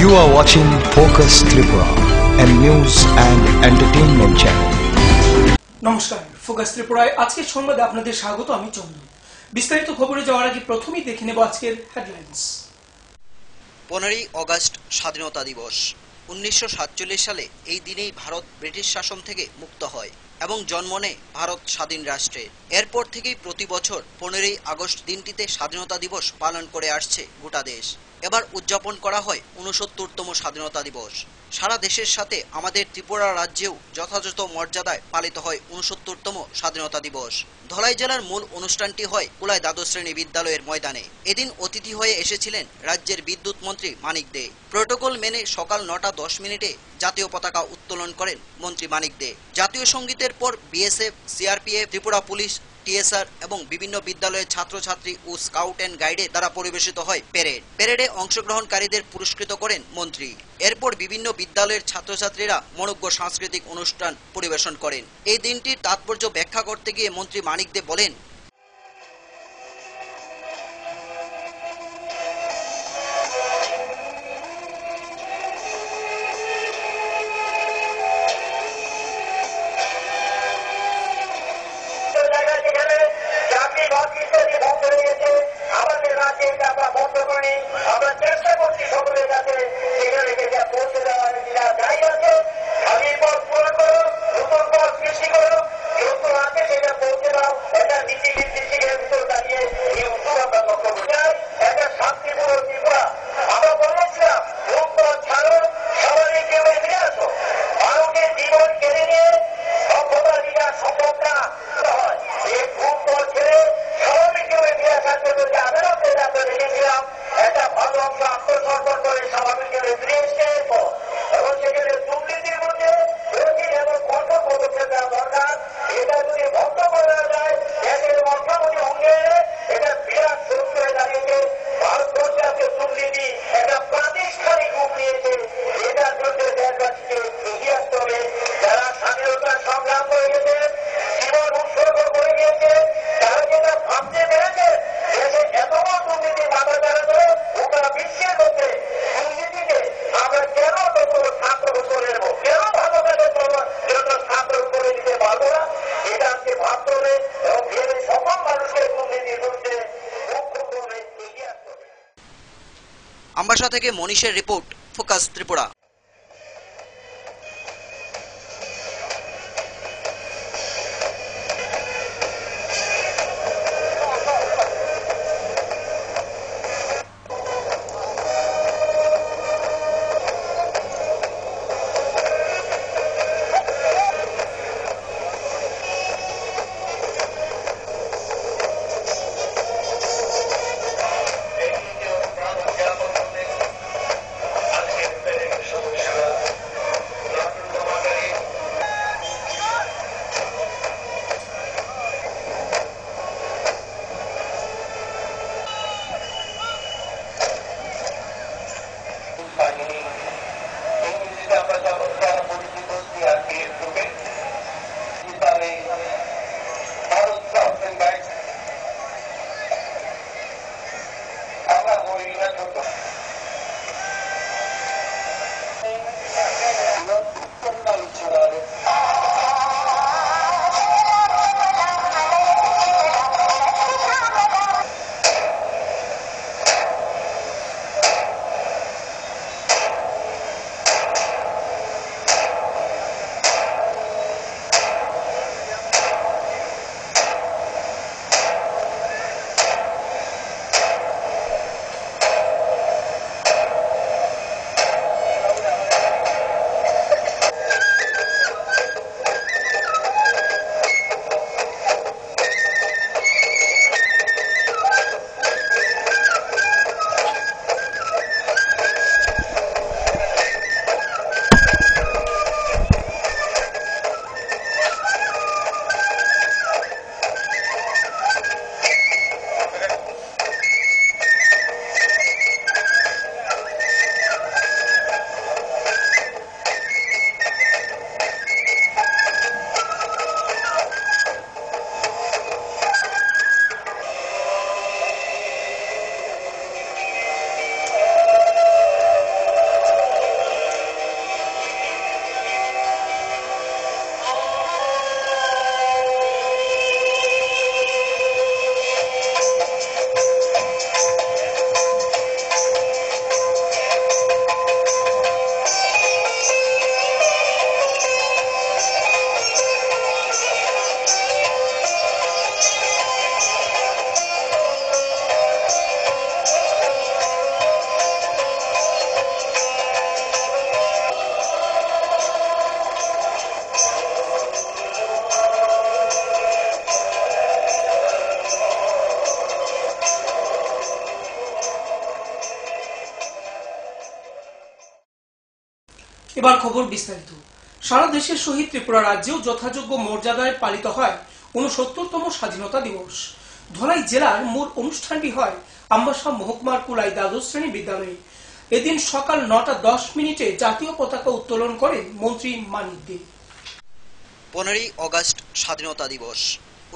You are watching Focus Tripura, a news and entertainment channel. নমস্কার, focus ত্রিপুরায় আজকের সংবাদে আপনাদের স্বাগত। আমি চন্দন। বিস্তারিত খবরে যাওয়ার আগে প্রথমেই দেখে নেব আজকের হেডলাইন্স। 15ই অগস্ট স্বাধীনতা দিবস। 1947 সালে এই দিনেই ভারত ব্রিটিশ শাসন থেকে মুক্ত হয় এবং জন্ম নেয় ভারত স্বাধীন রাষ্ট্রে। এরপর থেকেই প্রতি বছর 15ই আগস্ট দিনটিতে স্বাধীনতা দিবস পালন করে আসছে গোটা দেশ। এবার উদযাপন করা হয় 69তম স্বাধীনতা দিবস। সারা দেশের সাথে আমাদের ত্রিপুরা রাজ্যেও যথাযথ মর্যাদায় পালিত হয় 69তম স্বাধীনতা দিবস। ধলাই জেলার মূল অনুষ্ঠানটি হয় কুলাই দ্বাদশ শ্রেণী বিদ্যালয়ের ময়দানে। এদিন অতিথি হয়ে এসেছিলেন রাজ্যের বিদ্যুৎ মন্ত্রী মানিক দে। প্রোটোকল মেনে সকাল 9:10 জাতীয় পতাকা উত্তোলন করেন মন্ত্রী মানিক দে। জাতীয় সঙ্গীতের পর BSF, CRPF, Tripura police, TSR এবং বিভিন্ন বিদ্যালয়ের ছাত্রছাত্রী ও স্কাউট অ্যান্ড গাইডে দ্বারা পরিবেশিত হয় প্যারেডে অংশগ্রহণকারীদের পুরস্কৃত করেন মন্ত্রী। এরপর বিভিন্ন বিদ্যালয়ের ছাত্রছাত্রীরা মনোজ্ঞ সাংস্কৃতিক অনুষ্ঠান পরিবেশন করেন। এই দিনটির তাৎপর্য ব্যাখ্যা করতে গিয়ে মন্ত্রী মানিক দে বলেন, আমবাসা থেকে মনীষের রিপোর্ট, ফোকাস ত্রিপুরা। এবার খবর বিস্তারিত। সারা দেশের সহিত ত্রিপুরা রাজ্যেও যথাযোগ্য মর্যাদায় পালিত হয় ৬৯তম স্বাধীনতা দিবস। ধলাই জেলার মূল অনুষ্ঠানটি হয় আমবাসা মহকুমার কুলাই দ্বাদশ শ্রেণী বিদ্যালয়ে। এদিন সকাল ৯টা ১০ জাতীয় পতাকা উত্তোলন করেন মন্ত্রী মানিক দে। 15ই অগাস্ট স্বাধীনতা দিবস।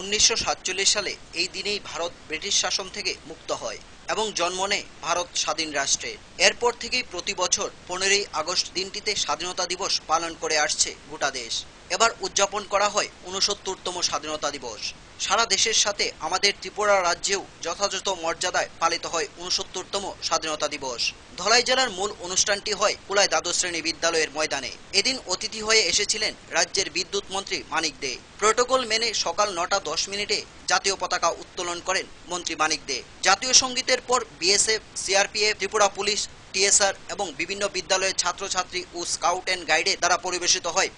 1947 সালে এই দিনেই ভারত ব্রিটিশ শাসন থেকে মুক্ত হয় এবং জন্ম নেয় ভারত স্বাধীন রাষ্ট্রে। এরপর থেকেই প্রতি বছর 15ই আগস্ট দিনটিতে স্বাধীনতা দিবস পালন করে আসছে গোটা দেশ। এবার উদযাপন করা হয় 69তম স্বাধীনতা দিবস। সারা দেশের সাথে আমাদের ত্রিপুরা রাজ্যেও যথাযথ মর্যাদায় পালিত হয় 69তম স্বাধীনতা দিবস। ধলাই জেলার মূল অনুষ্ঠানটি হয় কুলাই দ্বাদশ শ্রেণী বিদ্যালয়ের ময়দানে। এদিন অতিথি হয়ে এসেছিলেন রাজ্যের বিদ্যুৎ মন্ত্রী মানিক দে। প্রোটোকল মেনে সকাল 9টা 10 জাতীয় পতাকা উত্তোলন করেন মন্ত্রী মানিক দে। জাতীয় সঙ্গীতের পর BSF, CRPF, Tripura police, TSR এবং বিভিন্ন বিদ্যালয়ের ছাত্রছাত্রী ও স্কাউট অ্যান্ড গাইডের দ্বারা পরিবেশিত হয়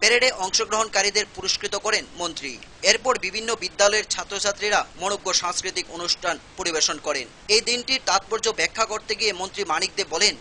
প্যারেডে অংশগ্রহণকারীদের পুরস্কৃত করেন মন্ত্রী। এরপর বিভিন্ন বিদ্যালয়ের ছাত্রছাত্রীরা মনোজ্ঞ সাংস্কৃতিক অনুষ্ঠান পরিবেশন করেন। এই দিনটির তাৎপর্য ব্যাখ্যা করতে গিয়ে মন্ত্রী মানিক দে বলেন,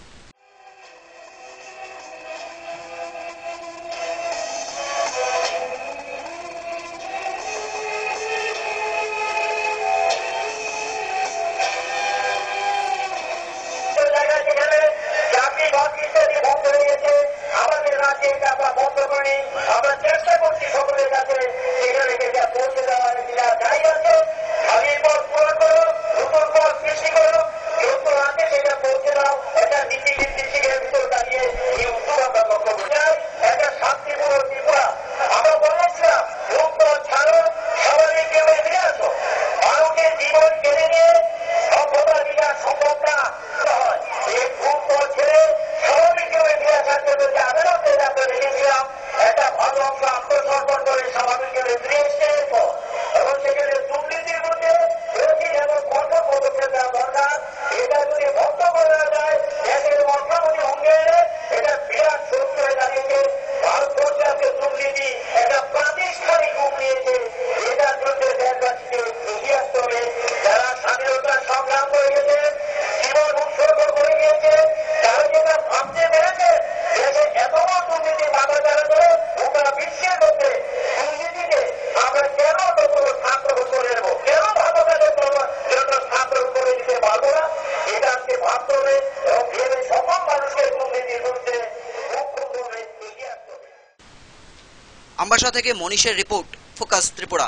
আমবাসা থেকে মনীষের রিপোর্ট, ফোকাস ত্রিপুরা।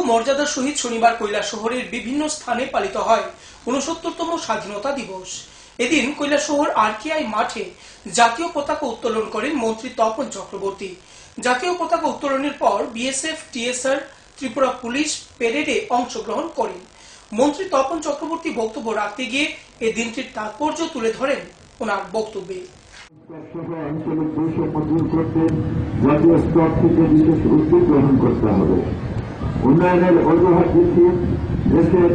মর্যাদার সহিত শনিবার কৈলাসহরের বিভিন্ন স্থানে পালিত হয় ৬৯তম স্বাধীনতা দিবস। এদিন কৈলাসহর RKI মাঠে জাতীয় পতাকা উত্তোলন করেন মন্ত্রী তপন চক্রবর্তী। জাতীয় পতাকা উত্তোলনের পর BSF, TSR, ত্রিপুরা পুলিশ প্যারেডে অংশগ্রহণ করেন। মন্ত্রী তপন চক্রবর্তী বক্তব্য রাখতে গিয়ে এই দিনটির তাৎপর্য তুলে ধরেন ওনার বক্তব্যে। জাতীয় স্তর থেকে বিশেষ উদ্যোগ গ্রহণ করতে হবে। উন্নয়নের অজুহাত দিচ্ছি দেশের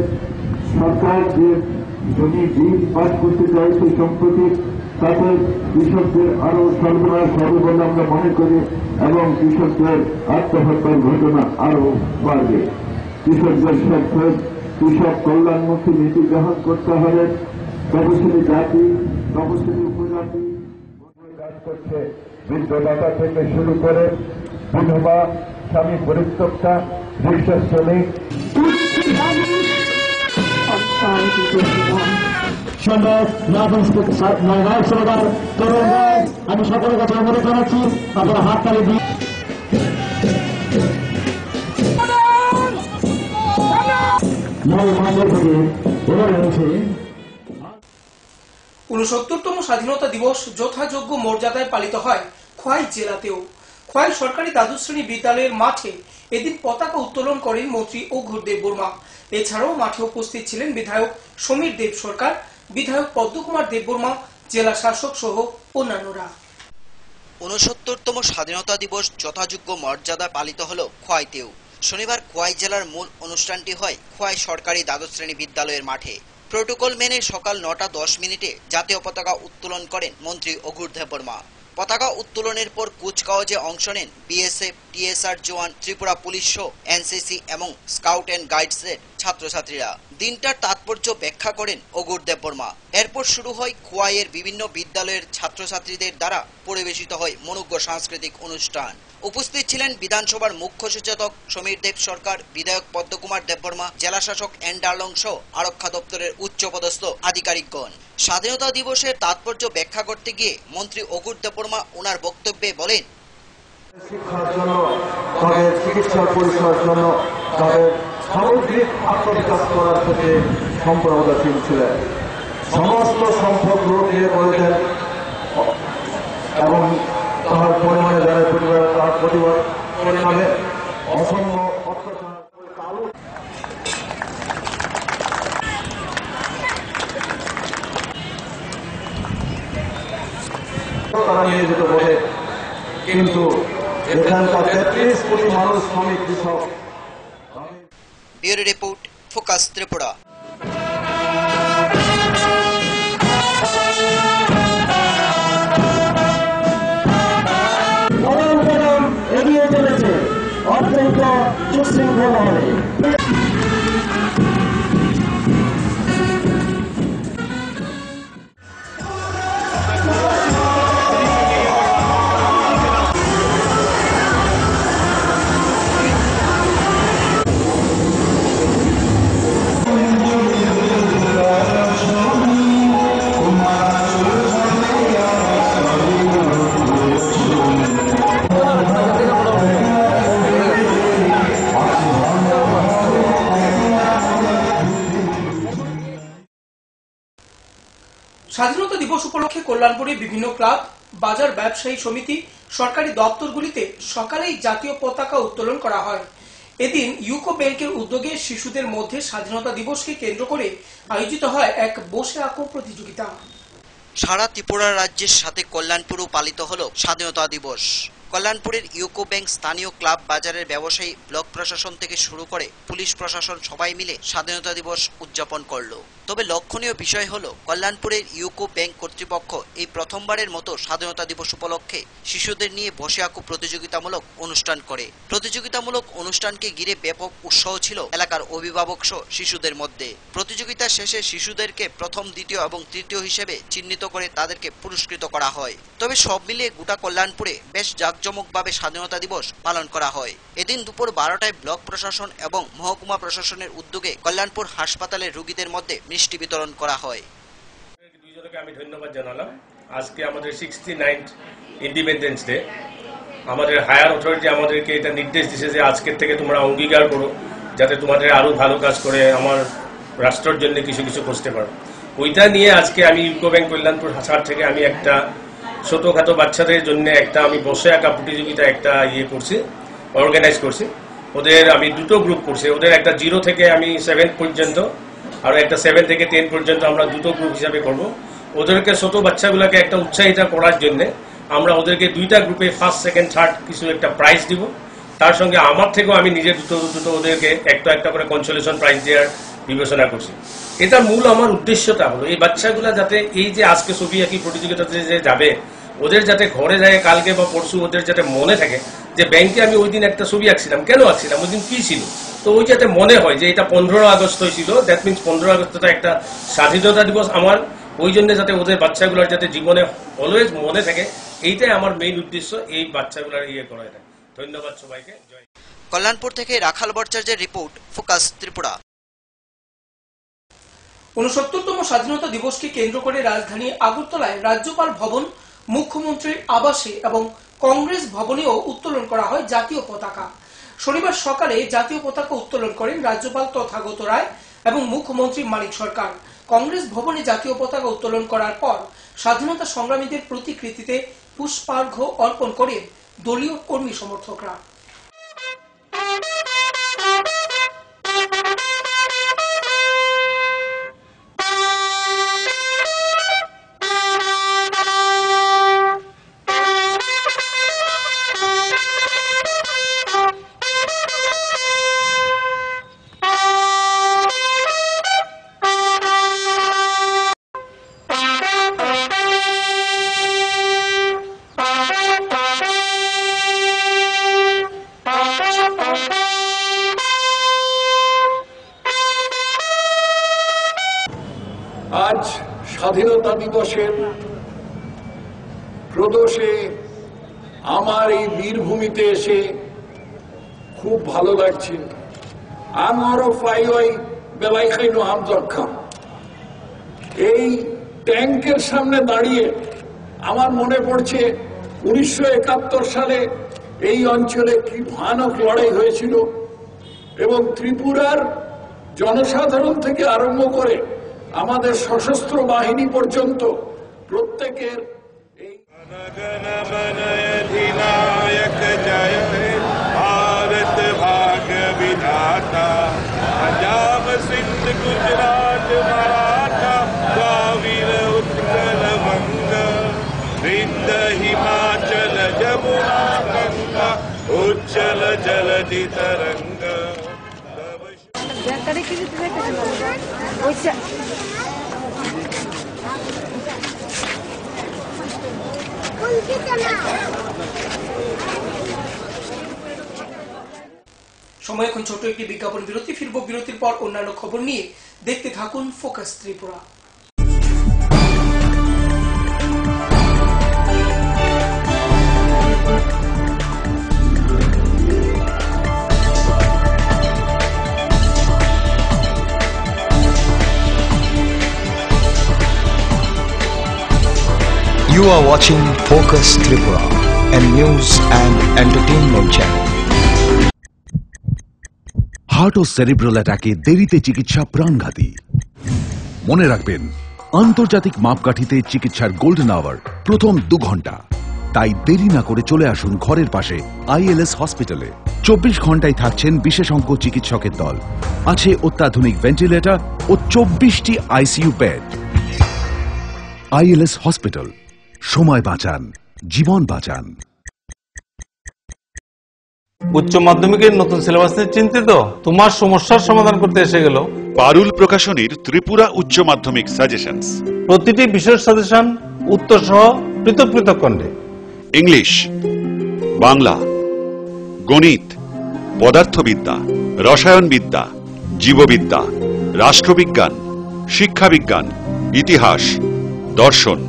সরকার যে জমি বিল পাস করতে চাইছে সম্প্রতি, তাতে কৃষকদের আরো সর্বনাশ হবে বলে আমরা মনে করি এবং কৃষকদের আত্মহত্যার ঘটনা আরো বাড়বে। কৃষকদের স্বার্থে কৃষক কল্যাণমুখী নীতি গ্রহণ করতে হবে। তপশিলি জাতি, তপশিলি উপজাতি কাজ করছে, বৃদ্ধদাতা থেকে শুরু করে বিধবা, স্বামী পরিত্যক্তা, রিক্সা শ্রমিক, আমি সকলের কাছে অনুরোধ জানাচ্ছি আপনারা হাততালি দিন। ৬৯তম স্বাধীনতা দিবস যথাযোগ্য মর্যাদায় পালিত হয় খোয়াই জেলাতেও। খোয়াই সরকারি দ্বাদশ শ্রেণী বিদ্যালয়ের মাঠে এদিন পতাকা উত্তোলন করেন মন্ত্রী অঘোর দেববর্মা। এছাড়াও মাঠে উপস্থিত ছিলেন বিধায়ক সমীর দেব সরকার, বিধায়ক পদ্মকুমার দেববর্মা, জেলা শাসক সহ অন্যান্যরা। ৬৯তম স্বাধীনতা দিবস যথাযোগ্য মর্যাদা পালিত হল খোয়াইতেও। শনিবার খোয়াই জেলার মূল অনুষ্ঠানটি হয় খোয়াই সরকারি দ্বাদশ শ্রেণী বিদ্যালয়ের মাঠে। প্রোটোকল মেনে সকাল ৯টা ১০ জাতীয় পতাকা উত্তোলন করেন মন্ত্রী অঘোর দেববর্মা। পতাকা উত্তোলনের পর কুচকাওয়াজে অংশ নেন BSF, TSR জওয়ান, ত্রিপুরা পুলিশ সহ NCC এবং স্কাউট অ্যান্ড গাইডসের ছাত্রছাত্রীরা। দিনটার তাৎপর্য ব্যাখ্যা করেন অঘোর দেববর্মা। এরপর শুরু হয় খোয়াইয়ের বিভিন্ন বিদ্যালয়ের ছাত্রছাত্রীদের দ্বারা পরিবেশিত হয় মনোজ্ঞ সাংস্কৃতিক অনুষ্ঠান। উপস্থিত ছিলেন বিধানসভার মুখ্য সচেতক সমীর দেব সরকার, বিধায়ক পদ্মকুমার দেববর্মা, জেলাশাসক এন ডার্লং সহ আরক্ষা দপ্তরের উচ্চপদস্থ আধিকারিকগণ। স্বাধীনতা দিবসের তাৎপর্য ব্যাখ্যা করতে গিয়ে মন্ত্রী অঘোর দেববর্মা ওনার বক্তব্যে বলেন, শিক্ষার জন্য, তাদের চিকিৎসার পরিষেবার জন্য, তাদের সামগ্রিক আত্মবিকাশ করার ক্ষেত্রে সম্পূর্ণতাশীল ছিলেন। সমস্ত সম্পদ লুট দিয়ে করেছেন এবং তার পরিমাণে যারা পরিবার তার পরিবার পরিমাণে অসম্য অত্যাচার তারা নিয়ে যেতে বলে, কিন্তু এখানকার ৩৩ কোটি মানুষ শ্রমিক কৃষক। Bureau report, focus Tripura. এগিয়ে চলেছে অত্যন্ত সুশৃঙ্খলভাবে। স্বাধীনতা দিবস উপলক্ষে কল্যাণপুরে বিভিন্ন ক্লাব, বাজার ব্যবসায়ী সমিতি, সরকারি দপ্তরগুলিতে সকালেই জাতীয় পতাকা উত্তোলন করা হয়। এদিন ইউকো ব্যাংকের উদ্যোগে শিশুদের মধ্যে স্বাধীনতা দিবসকে কেন্দ্র করে আয়োজিত হয় এক বসে আঁকো প্রতিযোগিতা। সারা ত্রিপুরা রাজ্যের সাথে কল্যাণপুরেও পালিত হল স্বাধীনতা দিবস। কল্যাণপুরের ইউকো ব্যাংক, স্থানীয় ক্লাব, বাজারের ব্যবসায়ী, ব্লক প্রশাসন থেকে শুরু করে পুলিশ প্রশাসন সবাই মিলে স্বাধীনতা দিবস উদযাপন করলো। তবে লক্ষণীয় বিষয় হলো কল্যাণপুরের ইউকো ব্যাংক কর্তৃপক্ষ এই প্রথমবারের মতো স্বাধীনতা দিবস উপলক্ষে শিশুদের নিয়ে বসে আঁকো প্রতিযোগিতামূলক অনুষ্ঠান করে। প্রতিযোগিতামূলক অনুষ্ঠানকে ঘিরে ব্যাপক উৎসাহ ছিল এলাকার অভিভাবক সহ শিশুদের মধ্যে। প্রতিযোগিতা শেষে শিশুদেরকে প্রথম, দ্বিতীয় এবং তৃতীয় হিসেবে চিহ্নিত করে তাদেরকে পুরস্কৃত করা হয়। তবে সব মিলিয়ে গোটা কল্যাণপুরে বেশ জাঁকজমকভাবে স্বাধীনতা দিবস পালন করা হয়। এদিন দুপুর 12টায় ব্লক প্রশাসন এবং মহকুমা প্রশাসনের উদ্যোগে কল্যাণপুর হাসপাতালের রোগীদের মধ্যে মিষ্টি বিতরণ করা হয়। দুইজনকে আমি ধন্যবাদ জানালাম। আজকে আমাদের 69th ইন্ডিপেন্ডেন্স ডে। আমাদের হায়ার অথরিটি আমাদেরকে এটা নির্দেশ দিয়েছে যে আজকের থেকে তোমরা অঙ্গীকার করো যাতে তোমাদের আরো ভালো কাজ করে আমার রাষ্ট্রের জন্য কিছু কিছু করতে পারো। ওইটা নিয়ে আজকে আমি ইউকো ব্যাংক কল্যাণপুর হাসার থেকে আমি একটা ছোটখাটো বাচ্চাদের জন্য একটা আমি বসে আঁকা প্রতিযোগিতা একটা করছি, অর্গানাইজ করছি। ওদের আমি দুটো গ্রুপ করছি, ওদের একটা 0 থেকে আমি 7 পর্যন্ত আর একটা 7 থেকে 10 পর্যন্ত আমরা দুটো গ্রুপ হিসাবে করব। ওদেরকে ছোট বাচ্চাগুলোকে একটা উৎসাহিত করার জন্য আমরা ওদেরকে 2টা গ্রুপে 1st, 2nd, 3rd কিছু একটা প্রাইজ দিব। তার সঙ্গে আমার থেকেও আমি নিজে দুটো ওদেরকে একটা করে কনসোলেশন প্রাইজ দেওয়ার বিবেচনা করছি। এটা মূল আমার উদ্দেশ্যটা হলো এই বাচ্চাগুলা যাতে এই যে আজকে ছবি আঁকি প্রতিযোগিতাতে যে যাবে, ওদের যাতে ঘরে যায় কালকে বা পরশু ওদের যাতে মনে থাকে যে ব্যাংকে আমি ওই দিন একটা ছবি আঁকছিলাম, কেন আঁকছিলাম, ওই দিন কি ছিল। তো ওই যাতে মনে হয় যে এটা 15 আগস্ট হয়েছিল, দ্যাট মিনস 15 আগস্টটা একটা স্বাধীনতা দিবস আমার, ওই জন্য যাতে ওদের বাচ্চাগুলোর যাতে জীবনে অলওয়েজ মনে থাকে, এইটাই আমার মেইন উদ্দেশ্য এই বাচ্চাগুলোর করা। এটা ধন্যবাদ সবাইকে। কল্যাণপুর থেকে রাখাল ভট্টাচার্যের রিপোর্ট, ফোকাস ত্রিপুরা। 69তম স্বাধীনতা দিবসকে কেন্দ্র করে রাজধানী আগরতলায় রাজ্যপাল ভবন, মুখ্যমন্ত্রীর আবাসে এবং কংগ্রেস ভবনেও উত্তোলন করা হয় জাতীয় পতাকা। শনিবার সকালে জাতীয় পতাকা উত্তোলন করেন রাজ্যপাল তথাগত রায় এবং মুখ্যমন্ত্রী মানিক সরকার। কংগ্রেস ভবনে জাতীয় পতাকা উত্তোলন করার পর স্বাধীনতা সংগ্রামীদের প্রতিকৃতিতে পুষ্পার্ঘ্য অর্পণ করেন দলীয় কর্মী সমর্থকরা। আজ স্বাধীনতা দিবসের প্রদোষে আমার এই বীরভূমিতে এসে খুব ভালো লাগছে। আমারও পাই বেলাই খাইল আমজক্ষা। এই ট্যাঙ্কের সামনে দাঁড়িয়ে আমার মনে পড়ছে 1971 সালে এই অঞ্চলে কি ভয়ানক লড়াই হয়েছিল এবং ত্রিপুরার জনসাধারণ থেকে আরম্ভ করে আমাদের সশস্ত্র বাহিনী পর্যন্ত প্রত্যেকের এই अधिनायक जय भारत भाग्य विधाता, पंजाब सिंध गुजरात मराठा द्राविड़ उत्कल वंग, विंध्य हिमाचल जमुना गंगा उज्जल जलधि तरंग। সময় এখন ছোট একটি বিজ্ঞাপন বিরতি, ফিরব বিরতির পর অন্যান্য খবর নিয়ে। দেখতে থাকুন focus Tripura. You are watching Focus Tripura, a news and entertainment channel. Heart ও সেরিব্রাল অ্যাটাকে দেরিতে চিকিৎসা প্রাণঘাতী। মনে রাখবেন, আন্তর্জাতিক মাপকাঠিতে চিকিৎসার গোল্ডেন আওয়ার প্রথম 2 ঘন্টা। তাই দেরি না করে চলে আসুন ঘরের পাশে ILS হসপিটালে। 24 ঘন্টায় থাকছেন বিশেষজ্ঞ চিকিৎসকের দল, আছে অত্যাধুনিক ভেন্টিলেটর ও 24টি ICU বেড। ILS হসপিটাল, সময় বাঁচান, জীবন বাঁচান। উচ্চ মাধ্যমিকের নতুন সিলেবাস নিয়ে চিন্তিত? তোমার সমস্যার সমাধান করতে এসে গেল পারুল প্রকাশনীর ত্রিপুরা উচ্চ মাধ্যমিক সাজেশনস। প্রতিটি বিষয়ের সাজেশন উত্তর সহ পৃথক পৃথক খণ্ডে। ইংলিশ, বাংলা, গণিত, পদার্থবিদ্যা, রসায়নবিদ্যা, জীববিদ্যা, রাষ্ট্রবিজ্ঞান, শিক্ষাবিজ্ঞান, ইতিহাস, দর্শন।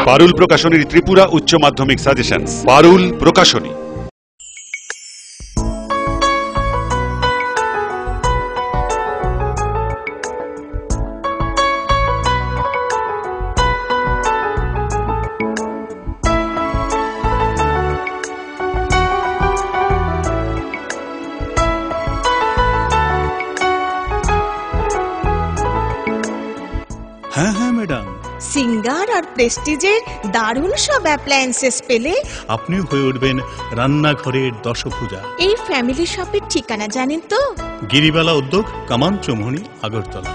পারুল প্রকাশনীর ত্রিপুরা উচ্চ মাধ্যমিক সাজেশনস। পারুল প্রকাশনী। হ্যাঁ হ্যাঁ ম্যাডাম, সিঙ্গার আর প্রেস্টিজের দারুণ সব অ্যাপ্লায়েন্সেস পেলে আপনিও হয়ে উঠবেন রান্নাঘরের দশভুজা। এই ফ্যামিলি শপের ঠিকানা জানেন তো? গিরিবালা উদ্যোগ, কামান চৌমুহনী, আগরতলা।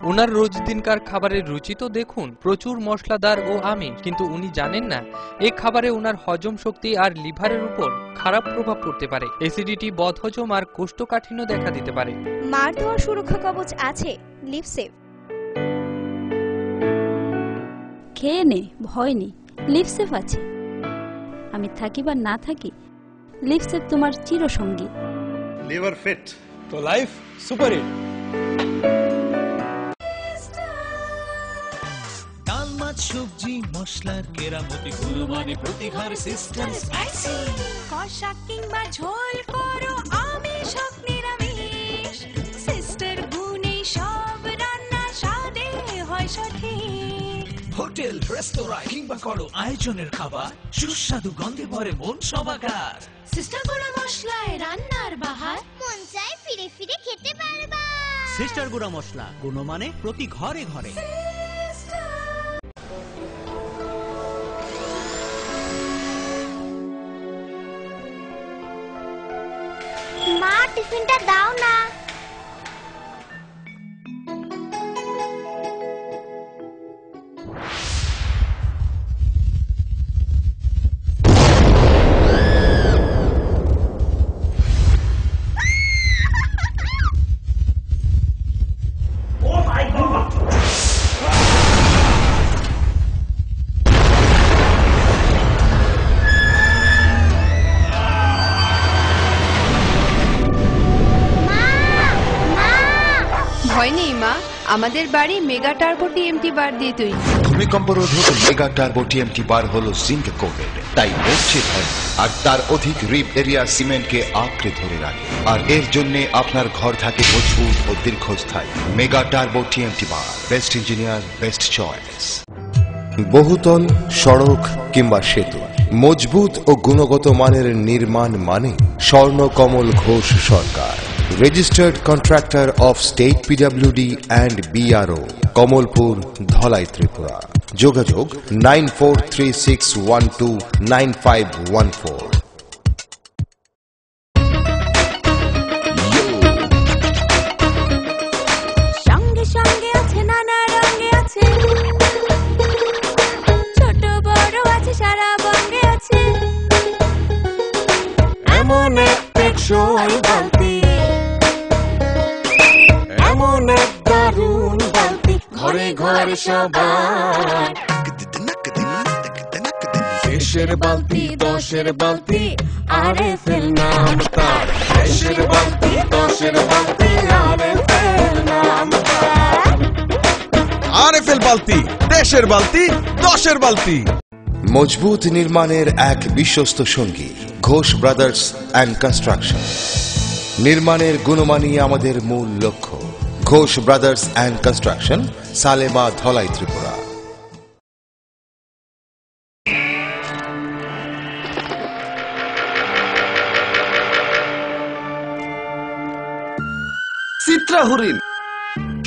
ওনার রোজ দিনকার খাবারের রুচি তো দেখুন, প্রচুর মশলাদার ও আমিষ, কিন্তু উনি জানেন না এই খাবারে ওনার হজম শক্তি আর লিভারের উপর খারাপ প্রভাব পড়তে পারে। অ্যাসিডিটি, বদহজম আর কোষ্ঠকাঠিন্য দেখা দিতে পারে। মার দেওয়া সুরক্ষা কবচ আছে লিভসেভ। খেয়ে নে, ভয় নেই, লিভসেভ আছে। আমি থাকি বা না থাকি, লিভসেভ তোমার চিরসঙ্গী। লিভার ফিট তো লাইফ সুপার হিট। সবজি মশলার কেরামতি গুণমানে প্রতিঘর সিস্টার স্পাইসি। কষা কিংবা ঝোল করো আমিষ হোক নিরামিষ, সিস্টার গুণে সব রান্না স্বাদে হয় সঠিক। হোটেল, রেস্তোরাঁ কিংবা করো আয়োজনের খাবার, সুস্বাদু গন্ধে ভরে মন সমাগার। সিস্টার গুঁড়া মশলায় রান্নার বাহার, মন চায় ফিরে ফিরে খেতে পারবা। সিস্টার গুঁড়া মশলা, গুণমানে প্রতি ঘরে ঘরে। মা, টিফিনটা দাও না। ভয় নেই মা, আমাদের বাড়ি মেগা টার্বো টিএমটি বার দিয়ে তৈরি। ভূমিকম্প রোধক মেগা টার্বো টিএমটি বার হলো জিঙ্ক কোটেড, তাই মরছে ভয়, আর তার অধিক রিপ এরিয়া সিমেন্টকে আঁকড়ে ধরে রাখে, আর এর জন্য আপনার ঘর থাকে মজবুত ও দীর্ঘস্থায়ী। মেগা টার্বো টিএমটি বার, বেস্ট ইঞ্জিনিয়ার, বেস্ট চয়েস। বহুতল, সড়ক কিংবা সেতু, মজবুত ও গুণগত মানের নির্মাণ মানে Swarnakamal Ghosh Sarkar, registered contractor of state PWD and BRO, Kamalpur, Dhalai, Tripura. যোগাযোগ 9436129514। সঙ্গে সঙ্গে আছে, নানা রঙে আছে, ছোট বড় আছে, সারা বঙ্গে আছে। এমন এক টেকসই বালতি, এমন এক দারুণ বালতি, ঘরে ঘরে সবার। দেশের বালতি, দশের বালতি, আরএফএল নাম তার। দেশের বালতি, দশের বালতি, আরএফএল নাম তার। আরএফএল বালতি, দেশের বালতি, দশের বালতি। মজবুত নির্মাণের এক বিশ্বস্ত সঙ্গী, ঘোষ ব্রাদার্স অ্যান্ড কনস্ট্রাকশন। নির্মাণের গুণমানই আমাদের মূল লক্ষ্য। Ghosh brothers and construction, Salema, Dhalai, Tripura. Chitra হরিণ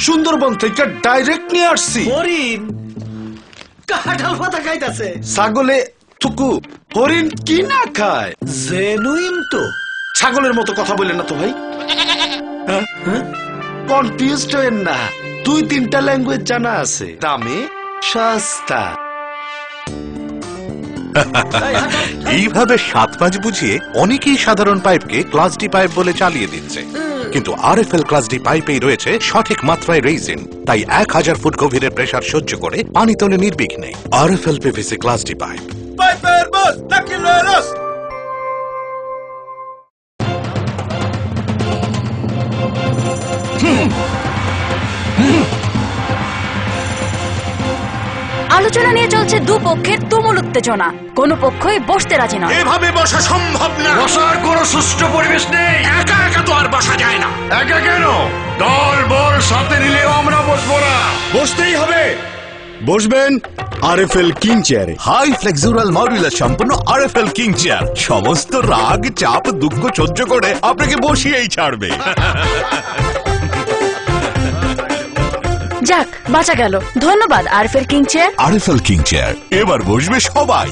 সুন্দরবন থেকে ডাইরেক্ট নিয়ে আসছি। হরিণ কাঁঠাল পাতা খাইতেছে। ছাগলে থুকু, হরিণ কি না খায়? জেনুইন তো। ছাগলের মতো কথা বলেন না তো ভাই, কনফিউজড হয়েন না। 2-3টা ল্যাঙ্গুয়েজ জানা আছে, দামে সস্তা। এইভাবে 7-5 বুঝিয়ে অনেকেই সাধারণ পাইপকে ক্লাস ডি পাইপ বলে চালিয়ে দিচ্ছে, কিন্তু আরএফএল ক্লাস ডি পাইপেই রয়েছে সঠিক মাত্রায় রেইজিন, তাই 1000 ফুট গভীরের প্রেসার সহ্য করে পানি তোলে নির্বিঘ্নে। RFL PVC class D pipe. পাইপের বস নাকি লরস। আলোচনা নিয়ে চলছে দুপক্ষের তুমুল উত্তেজনা, কোনো পক্ষই বসতে রাজি নয়। এভাবে বসা সম্ভব না, বসার কোনো সুষ্ঠু পরিবেশ নেই। একা একা তো আর বসা যায় না। একা কেন, দল বল সাথে নিলেও আমরা বসবো না, বসতেই হবে। বসবেন আরএফএল কিং চেয়ারে। হাই ফ্লেক্সুরাল মডুলার সম্পন্ন আরএফএল কিং চেয়ার সমস্ত রাগ, চাপ, দুঃখ সহ্য করে আপনাকে বসিয়েই ছাড়বে। যাক বাঁচা গেল। ধন্যবাদ RFL king chair. RFL king chair, এবার বসবে সবাই।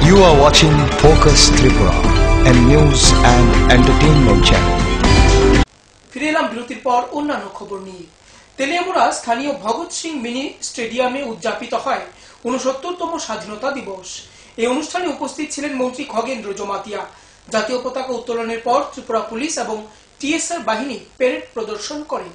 You are watching Focus Tripura, a news and entertainment channel. ফিরে এলাম বিরতির পর অন্যান্য খবর নিয়ে। তেলিয়ামুড়া স্থানীয় ভগৎ সিং মিনি স্টেডিয়ামে উদযাপিত হয় ৬৯তম স্বাধীনতা দিবস। এই অনুষ্ঠানে উপস্থিত ছিলেন মন্ত্রী খগেন্দ্র জমাতিয়া। জাতীয় পতাকা উত্তোলনের পর ত্রিপুরা পুলিশ এবং টিএসআর বাহিনী প্যারেড প্রদর্শন করেন।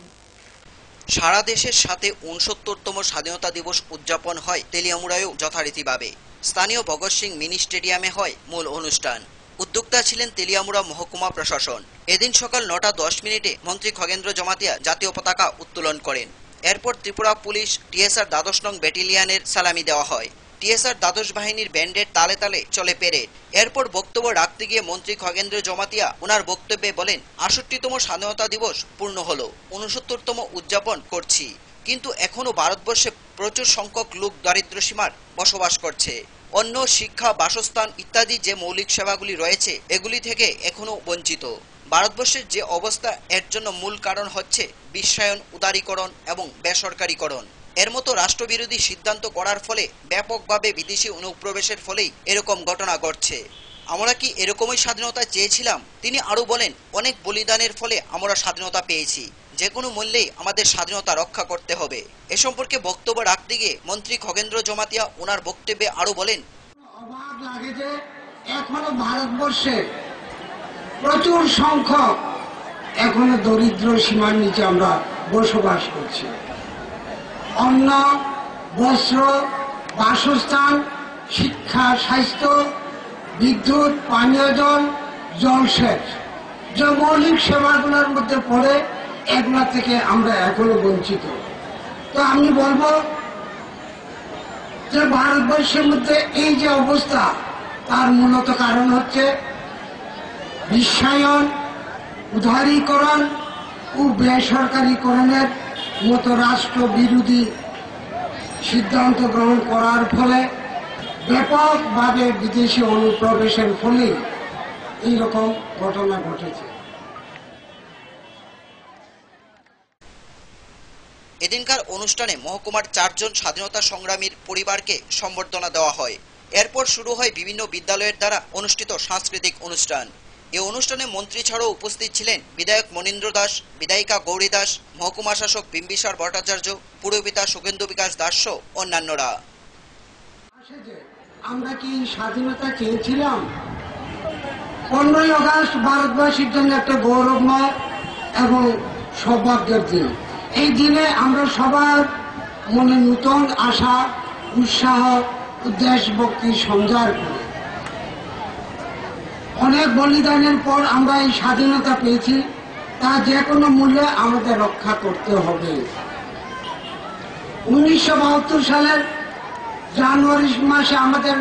সারা দেশের সাথে ৬৯তম স্বাধীনতা দিবস উদযাপন হয় তেলিয়ামুড়ায়ও যথারীতিভাবে। স্থানীয় ভগৎ সিং মিনি স্টেডিয়ামে হয় মূল অনুষ্ঠান। উদ্যোক্তা ছিলেন তেলিয়ামুড়া মহকুমা প্রশাসন। এদিন সকাল ৯:১০ মন্ত্রী খগেন্দ্র জমাতিয়া জাতীয় পতাকা উত্তোলন করেন। এরপর ত্রিপুরা পুলিশ টিএসআর ১২ নং ব্যাটালিয়নের সালামি দেওয়া হয়। টিএসআর ১২ বাহিনীর ব্যান্ডের তালে তালে চলে প্যারেড। এরপর বক্তব্য রাখতে গিয়ে মন্ত্রী খগেন্দ্র জমাতিয়া ওনার বক্তব্যে বলেন, ৬৮তম স্বাধীনতা দিবস পূর্ণ হলো, ৬৯তম উদযাপন করছি, কিন্তু এখনো ভারতবর্ষে প্রচুর সংখ্যক লোক দারিদ্র্য সীমার বসবাস করছে। অন্য শিক্ষা, বাসস্থান ইত্যাদি যে মৌলিক সেবাগুলি রয়েছে এগুলি থেকে এখনো বঞ্চিত। ভারতবর্ষের যে অবস্থা, এর জন্য মূল কারণ হচ্ছে বিশ্বায়ন, উদারীকরণ এবং বেসরকারীকরণ। এর মতো রাষ্ট্রবিরোধী সিদ্ধান্ত করার ফলে ব্যাপকভাবে বিদেশি অনুপ্রবেশের ফলেই এরকম ঘটনা ঘটছে। আমরা কি এরকমই স্বাধীনতা চেয়েছিলাম? তিনি আরো বলেন, অনেক বলিদানের ফলে আমরা স্বাধীনতা পেয়েছি, যে কোনো মূল্যেই আমাদের স্বাধীনতা রক্ষা করতে হবে। এ সম্পর্কে বক্তব্য রাখতে গিয়ে মন্ত্রী খগেন্দ্র জমাতিয়া ওনার বক্তব্যে আরো বলেন, অবাক লাগে যে এখনো ভারতবর্ষে প্রচুর সংখ্যক এখনো দরিদ্র সীমার নিচে আমরা বসবাস করছি। অন্ন, বস্ত্র, বাসস্থান, শিক্ষা, স্বাস্থ্য, বিদ্যুৎ, পানীয় জল, জলসেচ, যে মৌলিক সেবাগুলোর মধ্যে পড়ে, এগুলা থেকে আমরা এখনো বঞ্চিত। তো আমি বলবো যে ভারতবর্ষের মধ্যে এই যে অবস্থা, তার মূলত কারণ হচ্ছে বিশ্বায়ন, উদারীকরণ ও বেসরকারীকরণের মতো রাষ্ট্র বিরোধী সিদ্ধান্ত গ্রহণ করার ফলে ব্যাপকভাবে বিদেশি অনুপ্রবেশের ফলে এইরকম ঘটনা ঘটেছে। এদিনকার অনুষ্ঠানে মহকুমার ৪ জন স্বাধীনতা সংগ্রামীর পরিবারকে সম্বর্ধনা দেওয়া হয়। এরপর শুরু হয় বিভিন্ন বিদ্যালয়ের দ্বারা অনুষ্ঠিত সাংস্কৃতিক অনুষ্ঠান। এই অনুষ্ঠানে মন্ত্রী ছাড়াও উপস্থিত ছিলেন বিধায়ক মনীন্দ্র দাস, বিধায়িকা গৌরী দাস, মহকুমা শাসক বিম্বিসার ভট্টাচার্য, পুরপিতা সুখেন্দু বিকাশ দাস সহ অন্যান্যরা। আমরা কি স্বাধীনতা চেয়েছিলাম? 15ই আগস্ট ভারতবাসীর জন্য একটা গৌরবময় এবং সৌভাগ্যের দিন। এই দিনে আমরা সবার মনে নূতন আশা, উৎসাহ, দেশভক্তির সঞ্চার করি। অনেক বলিদানের পর আমরা এই স্বাধীনতা পেয়েছি, তা যে কোনো মূল্যে আমাদের রক্ষা করতে হবে। 1972 সালের জানুয়ারি মাসে আমাদের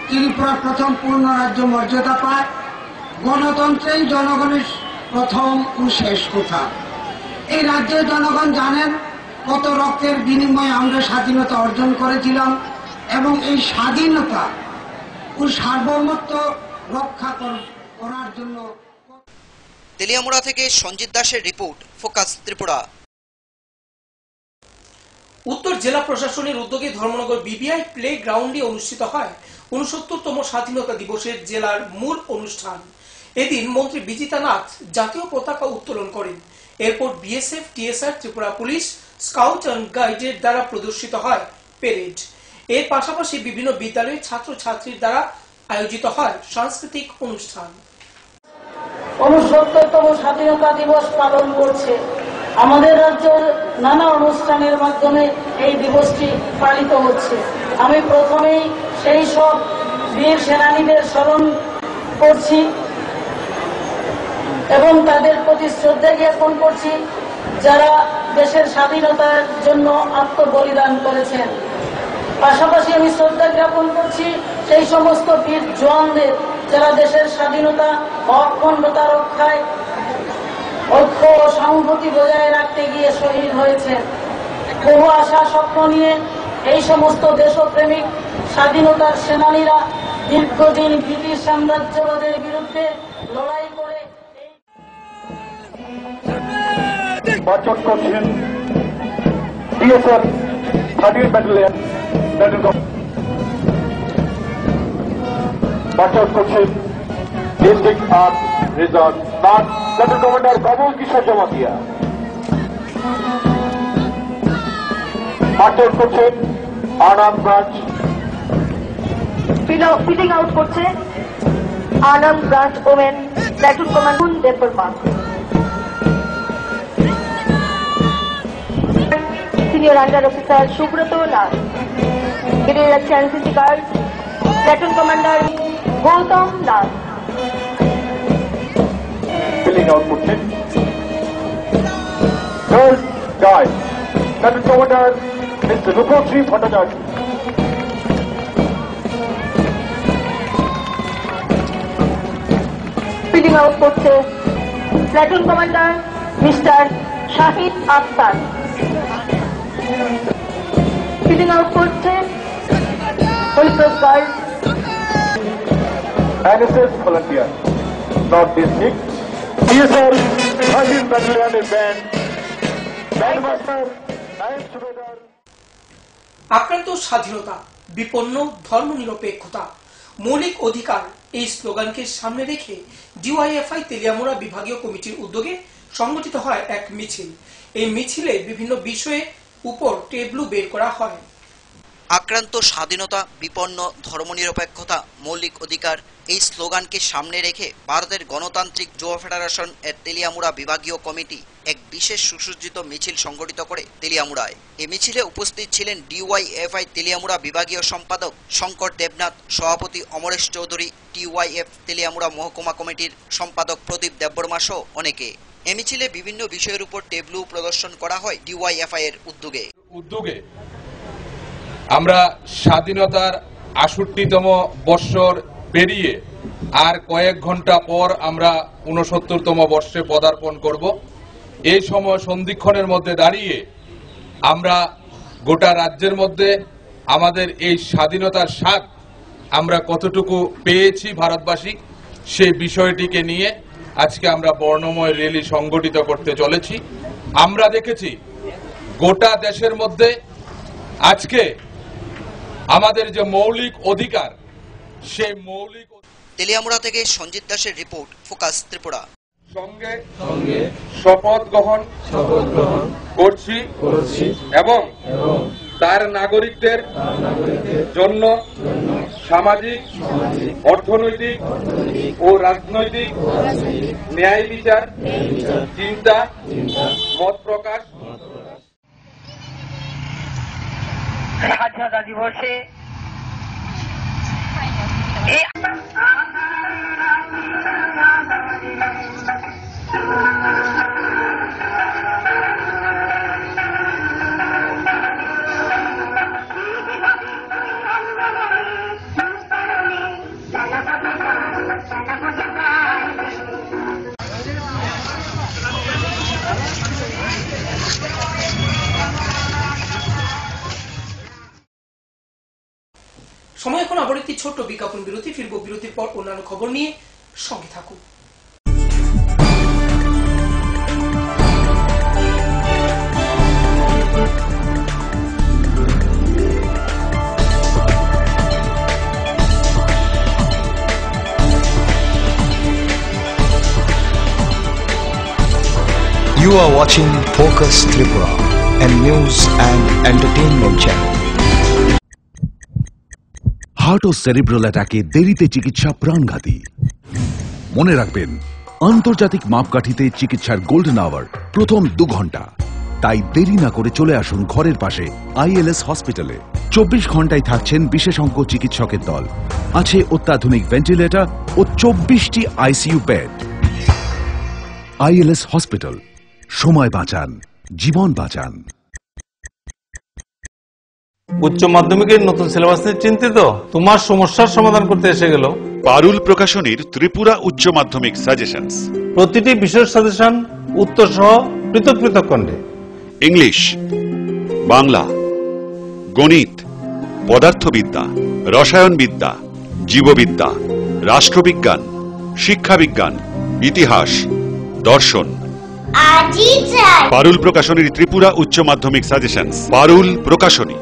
ত্রিপুরা প্রথম পূর্ণ রাজ্য মর্যাদা পায়। গণতন্ত্রেই জনগণের প্রথম ও শেষ কথা। এই রাজ্যের জনগণ জানেন কত রক্তের বিনিময়ে আমরা স্বাধীনতা অর্জন করেছিলাম এবং এই স্বাধীনতা ও সার্বভৌমত্ব রক্ষা করার জন্য। তেলিয়ামুড়া থেকে সঞ্জিত দাসের রিপোর্ট, ফোকাস ত্রিপুরা। উত্তর জেলা প্রশাসনের উদ্যোগে ধর্মনগর বিবিআই প্লে গ্রাউন্ডে অনুষ্ঠিত হয় ৬৯তম স্বাধীনতা দিবসের জেলার মূল অনুষ্ঠান। এদিন মন্ত্রী বিজিতা নাথ জাতীয় পতাকা উত্তোলন করেন। এরপর BSF, TSR, Tripura police, scout and গাইডের দ্বারা প্রদর্শিত হয় প্যারেড। এর পাশাপাশি বিভিন্ন বিদ্যালয়ের ছাত্রছাত্রীর দ্বারা আয়োজিত হয় সাংস্কৃতিক অনুষ্ঠান। ৬৯তম স্বাধীনতা দিবস পালন করছে। আমাদের রাজ্যের নানা অনুষ্ঠানের মাধ্যমে এই দিবসটি পালিত হচ্ছে। আমি প্রথমেই সেই সব বীর সেনানীদের স্মরণ করছি এবং তাদের প্রতি শ্রদ্ধা জ্ঞাপন করছি, যারা দেশের স্বাধীনতার জন্য আত্মবলিদান করেছেন। পাশাপাশি আমি শ্রদ্ধা জ্ঞাপন করছি সেই সমস্ত বীর জওয়ানদের, যারা দেশের স্বাধীনতা ও অখণ্ডতা রক্ষায় ঐক্য সংহতি বজায় রাখতে গিয়ে শহীদ হয়েছেন। বহু আশা স্বপ্ন নিয়ে এই সমস্ত দেশপ্রেমিক স্বাধীনতার সেনানীরা দীর্ঘদিন ব্রিটিশ সাম্রাজ্যবাদের বিরুদ্ধে লড়াই করে বচন করছেন ডিএসএফ 30 ব্যাটালিয়ন বচন করছেন district arm reserve Nath lieutenant commander Babul Kishore Jamatia. বচন করছেন আনাম ব্রাঞ্চ ফিটিং আউট করছে আনাম branch women platoon commander Debbarma. Senior under officer Subrata Nath. এদের যাচ্ছে NCC guard platoon commander Gautam Nath. Filling out করছেন guard guide platoon commander mister Rupashree Bhattacharya. Fitting out করছে platoon commander mister Shahid Aftar. Fitting out করছে Holy Cross guard NSS volunteer North District DSL 13 Battalion Band Bandmaster 9 Subedar। আক্রান্ত স্বাধীনতা, বিপন্ন ধর্মনিরপেক্ষতা, মৌলিক অধিকার এই স্লোগানকে সামনে রেখে ডিওয়াইএফআই তেলিয়ামুড়া বিভাগীয় কমিটির উদ্যোগে সংগঠিত হয় এক মিছিল। এই মিছিলে বিভিন্ন বিষয়ে উপর টেবলু বের করা হয়। আক্রান্ত স্বাধীনতা, বিপন্ন ধর্মনিরপেক্ষতা, মৌলিক অধিকার এই স্লোগানকে সামনে রেখে ভারতের গণতান্ত্রিক যুব ফেডারেশন এর তেলিয়ামুড়া বিভাগীয় কমিটি এক বিশেষ সুসজ্জিত মিছিল সংগঠিত করে তেলিয়ামুড়ায়। এই মিছিলে উপস্থিত ছিলেন ডিওয়াইএফআই তেলিয়ামুড়া বিভাগীয় সম্পাদক শঙ্কর দেবনাথ, সভাপতি অমরেশ চৌধুরী, টিওয়াইএফ তেলিয়ামুড়া মহকুমা কমিটির সম্পাদক প্রদীপ দেববর্মা সহ অনেকে। এই মিছিলে বিভিন্ন বিষয়ের উপর টেবলু প্রদর্শন করা হয় ডিওয়াইএফআই এর উদ্যোগে। আমরা স্বাধীনতার ৬৮তম বর্ষর পেরিয়ে আর কয়েক ঘন্টা পর আমরা ৬৯তম বর্ষে পদার্পণ করব। এই সময় সন্ধিক্ষণের মধ্যে দাঁড়িয়ে আমরা গোটা রাজ্যের মধ্যে আমাদের এই স্বাধীনতার স্বাদ আমরা কতটুকু পেয়েছি ভারতবাসী, সেই বিষয়টিকে নিয়ে আজকে আমরা বর্ণময় র্যালি সংগঠিত করতে চলেছি। আমরা দেখেছি গোটা দেশের মধ্যে আজকে আমাদের যে মৌলিক অধিকার, সেই মৌলিক। তেলিয়ামুড়া থেকে সঞ্জিত দাসের রিপোর্ট, ফোকাস ত্রিপুরা। সঙ্গে শপথ গ্রহণ করছি এবং তার নাগরিকদের জন্য সামাজিক, অর্থনৈতিক ও রাজনৈতিক ন্যায় বিচার, চিন্তা, মত প্রকাশ। স্বাধীনতা দিবসে সময় এখন আবার একটি ছোট্ট বিজ্ঞাপন বিরতি। ফিরবো বিরতির পর অন্যান্য খবর নিয়ে, সঙ্গে থাকুন। You are watching Focus Tripura, a news and entertainment channel. Heart ও সেরিব্রাল অ্যাটাকে দেরিতে চিকিৎসা প্রাণঘাতী। মনে রাখবেন, আন্তর্জাতিক মাপকাঠিতে চিকিৎসার গোল্ডেন আওয়ার প্রথম 2 ঘন্টা। তাই দেরি না করে চলে আসুন ঘরের পাশে ILS হসপিটালে। 24 ঘন্টায় থাকছেন বিশেষজ্ঞ চিকিৎসকের দল, আছে অত্যাধুনিক ভেন্টিলেটর ও 24টি ICU বেড। ILS হসপিটাল, সময় বাঁচান, জীবন বাঁচান। উচ্চ মাধ্যমিকের নতুন সিলেবাস নিয়ে চিন্তিত? তোমার সমস্যার সমাধান করতে এসে গেল পারুল প্রকাশনীর ত্রিপুরা উচ্চ মাধ্যমিক সাজেশনস। প্রতিটি বিষয়ের সাজেশন উত্তর সহ পৃথক পৃথক খণ্ডে। ইংলিশ, বাংলা, গণিত, পদার্থবিদ্যা, রসায়নবিদ্যা, জীববিদ্যা, রাষ্ট্রবিজ্ঞান, শিক্ষাবিজ্ঞান, ইতিহাস, দর্শন। পারুল প্রকাশনীর ত্রিপুরা উচ্চ মাধ্যমিক সাজেশনস। পারুল প্রকাশনী।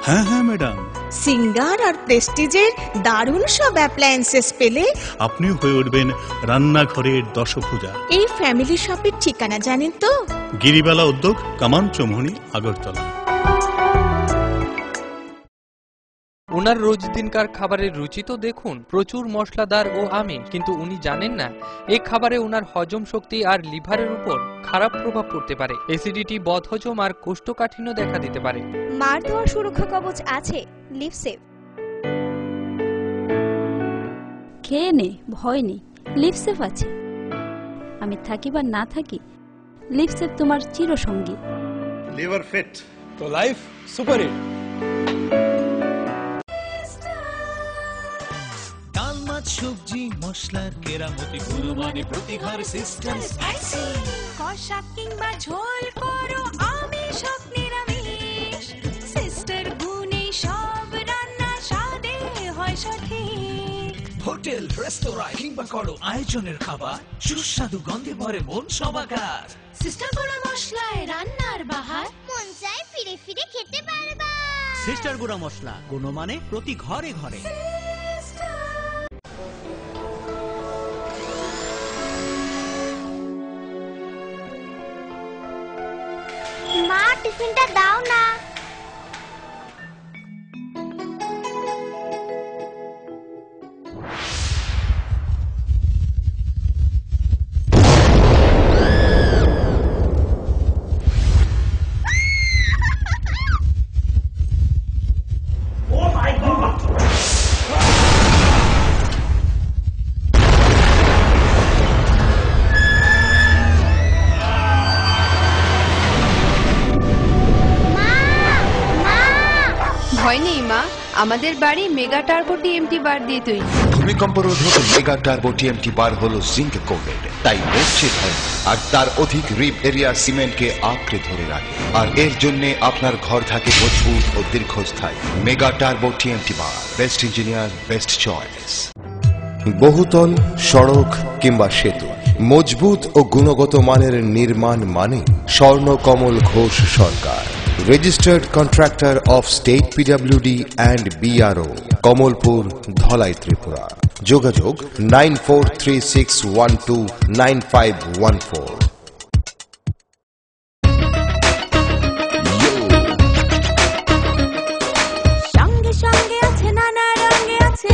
হ্যাঁ হ্যাঁ ম্যাডাম, সিঙ্গার আর প্রেস্টিজের দারুণ সব অ্যাপ্লায়েন্সেস পেলে আপনিও হয়ে উঠবেন রান্নাঘরের দশভুজা। এই ফ্যামিলি শপের ঠিকানা জানেন তো? গিরিবালা উদ্যোগ, কামান চৌমুহনী, আগরতলা। ওনার রোজ দিনকার খাবারের রুচি তো দেখুন, প্রচুর মশলাদার ও আমিষ, কিন্তু উনি জানেন না এই খাবারে ওনার হজম শক্তি আর লিভারের উপর খারাপ প্রভাব পড়তে পারে। অ্যাসিডিটি, বদহজম আর কোষ্ঠকাঠিন্য দেখা দিতে পারে। মার দেওয়া সুরক্ষা কবচ আছে লিভসেভ। খেয়ে নে, ভয় নেই, লিভসেভ আছে। আমি থাকি বা না থাকি, লিভসেভ তোমার চিরসঙ্গী। লিভার ফিট তো লাইফ সুপার হিট। সবজি মশলার কেরামতি গুণমানে প্রতি ঘর সিস্টেম স্পাইসি। কষা কিংবা ঝোল করো আমিষ হোক নিরামিষ, সিস্টার গুণে সব রান্না স্বাদে হয় সঠিক। হোটেল, রেস্তোরাঁ কিংবা করো আয়োজনের খাবার, সুস্বাদু গন্ধে ভরে মন সবাকার। সিস্টার গুঁড়া মশলায় রান্নার বাহার, মন চায় ফিরে ফিরে খেতে পারবা। সিস্টার গুঁড়া মশলা, গুণমানে প্রতি ঘরে ঘরে। মা, টিফিনটা দাও না। ভয় নেই মা, আমাদের বাড়ি মেগা টার্বো টিএমটি বার দিয়ে তৈরি। ভূমিকম্প রোধক মেগা টার্বো টিএমটি বার হলো জিঙ্ক কোটেড, তাই মরছে ভয় আর তার অধিক রিপ এরিয়া সিমেন্টকে আঁকড়ে ধরে রাখে। আর এর জন্য আপনার ঘর থাকে মজবুত ও দীর্ঘস্থায়ী। মেগা টার্বো টিএমটি বার, বেস্ট ইঞ্জিনিয়ার, বেস্ট চয়েস। বহুতল, সড়ক কিংবা সেতু, মজবুত ও গুণগত মানের নির্মাণ মানে Swarnakamal Ghosh Sarkar, registered contractor of state PWD and BRO, Kamalpur, Dhalai, Tripura. যোগাযোগ 9436129514। সঙ্গে সঙ্গে আছে, নানা রঙে আছে,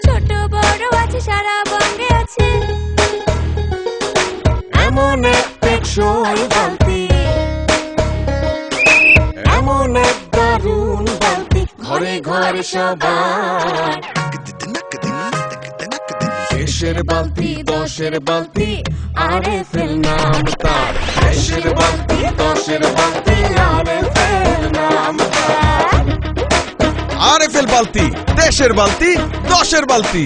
ছোট বড় আছে, সারা বঙ্গে আছে। এমন এক টেকসই বালতি, এমন এক দারুণ বালতি, ঘরে ঘরে সবার। দেশের বালতি, দশের বালতি, আরএফএল নাম তার। দেশের বালতি, দশের বালতি, আরএফএল নাম তার। আরএফএল বালতি, দেশের বালতি, দশের বালতি।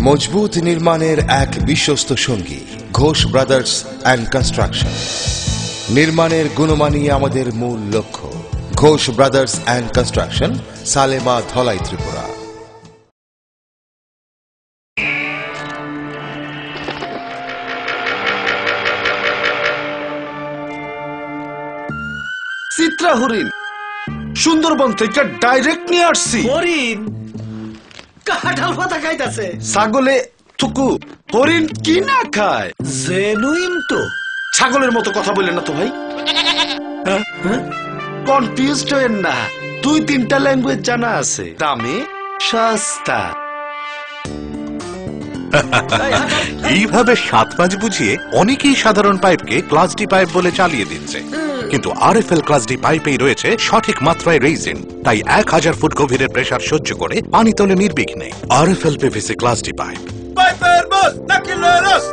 মজবুত নির্মাণের এক বিশ্বস্ত সঙ্গী, ঘোষ ব্রাদার্স অ্যান্ড কনস্ট্রাকশন। নির্মাণের গুণমানই আমাদের মূল লক্ষ্য। Ghosh brothers and construction, Salema, Dhalai, Tripura. Chitra হরিণ সুন্দরবন থেকে ডাইরেক্ট নিয়ে আসছি। হরিণ কাঁঠাল পাতা খাইতাছে। ছাগলে থুকু, হরিণ কি না খায়? জেনুইন তো। ছাগলের মতো কথা বললেন না তো ভাই। কনফিউজড হয়েন না, 2-3টা ল্যাঙ্গুয়েজ জানা আছে, দামে সস্তা। এইভাবে 7-5 বুঝিয়ে অনেকেই সাধারণ পাইপকে ক্লাস ডি পাইপ বলে চালিয়ে দিচ্ছে, কিন্তু আরএফএল ক্লাস ডি পাইপেই রয়েছে সঠিক মাত্রায় রেইজিন, তাই 1000 ফুট গভীরের প্রেসার সহ্য করে পানি তোলে নির্বিঘ্নে। RFL PVC class D pipe. পাইপের বস নাকিলেরস।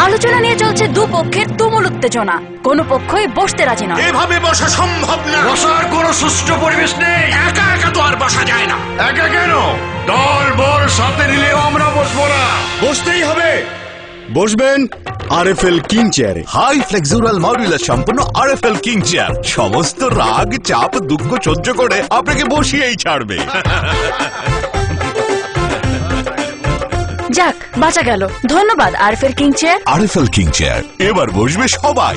আলোচনা নিয়ে চলছে দুপক্ষের তুমুল উত্তেজনা, কোনো পক্ষই বসতে রাজি নয়। এভাবে বসা সম্ভব না, বসার কোনো সুষ্ঠু পরিবেশ নেই। একা একা তো আর বসা যায় না। একা কেন, দল বল সাথে নিলেও আমরা বসবো না। বসতেই হবে। বসবেন আরএফএল কিং চেয়ারে। হাই ফ্লেক্সুরাল মডুলার সম্পন্ন আরএফএল কিং চেয়ার সমস্ত রাগ, চাপ, দুঃখ সহ্য করে আপনাকে বসিয়েই ছাড়বে। যাক, বাঁচা গেল। ধন্যবাদ RFL king chair. RFL king chair, এবার বসবে সবাই।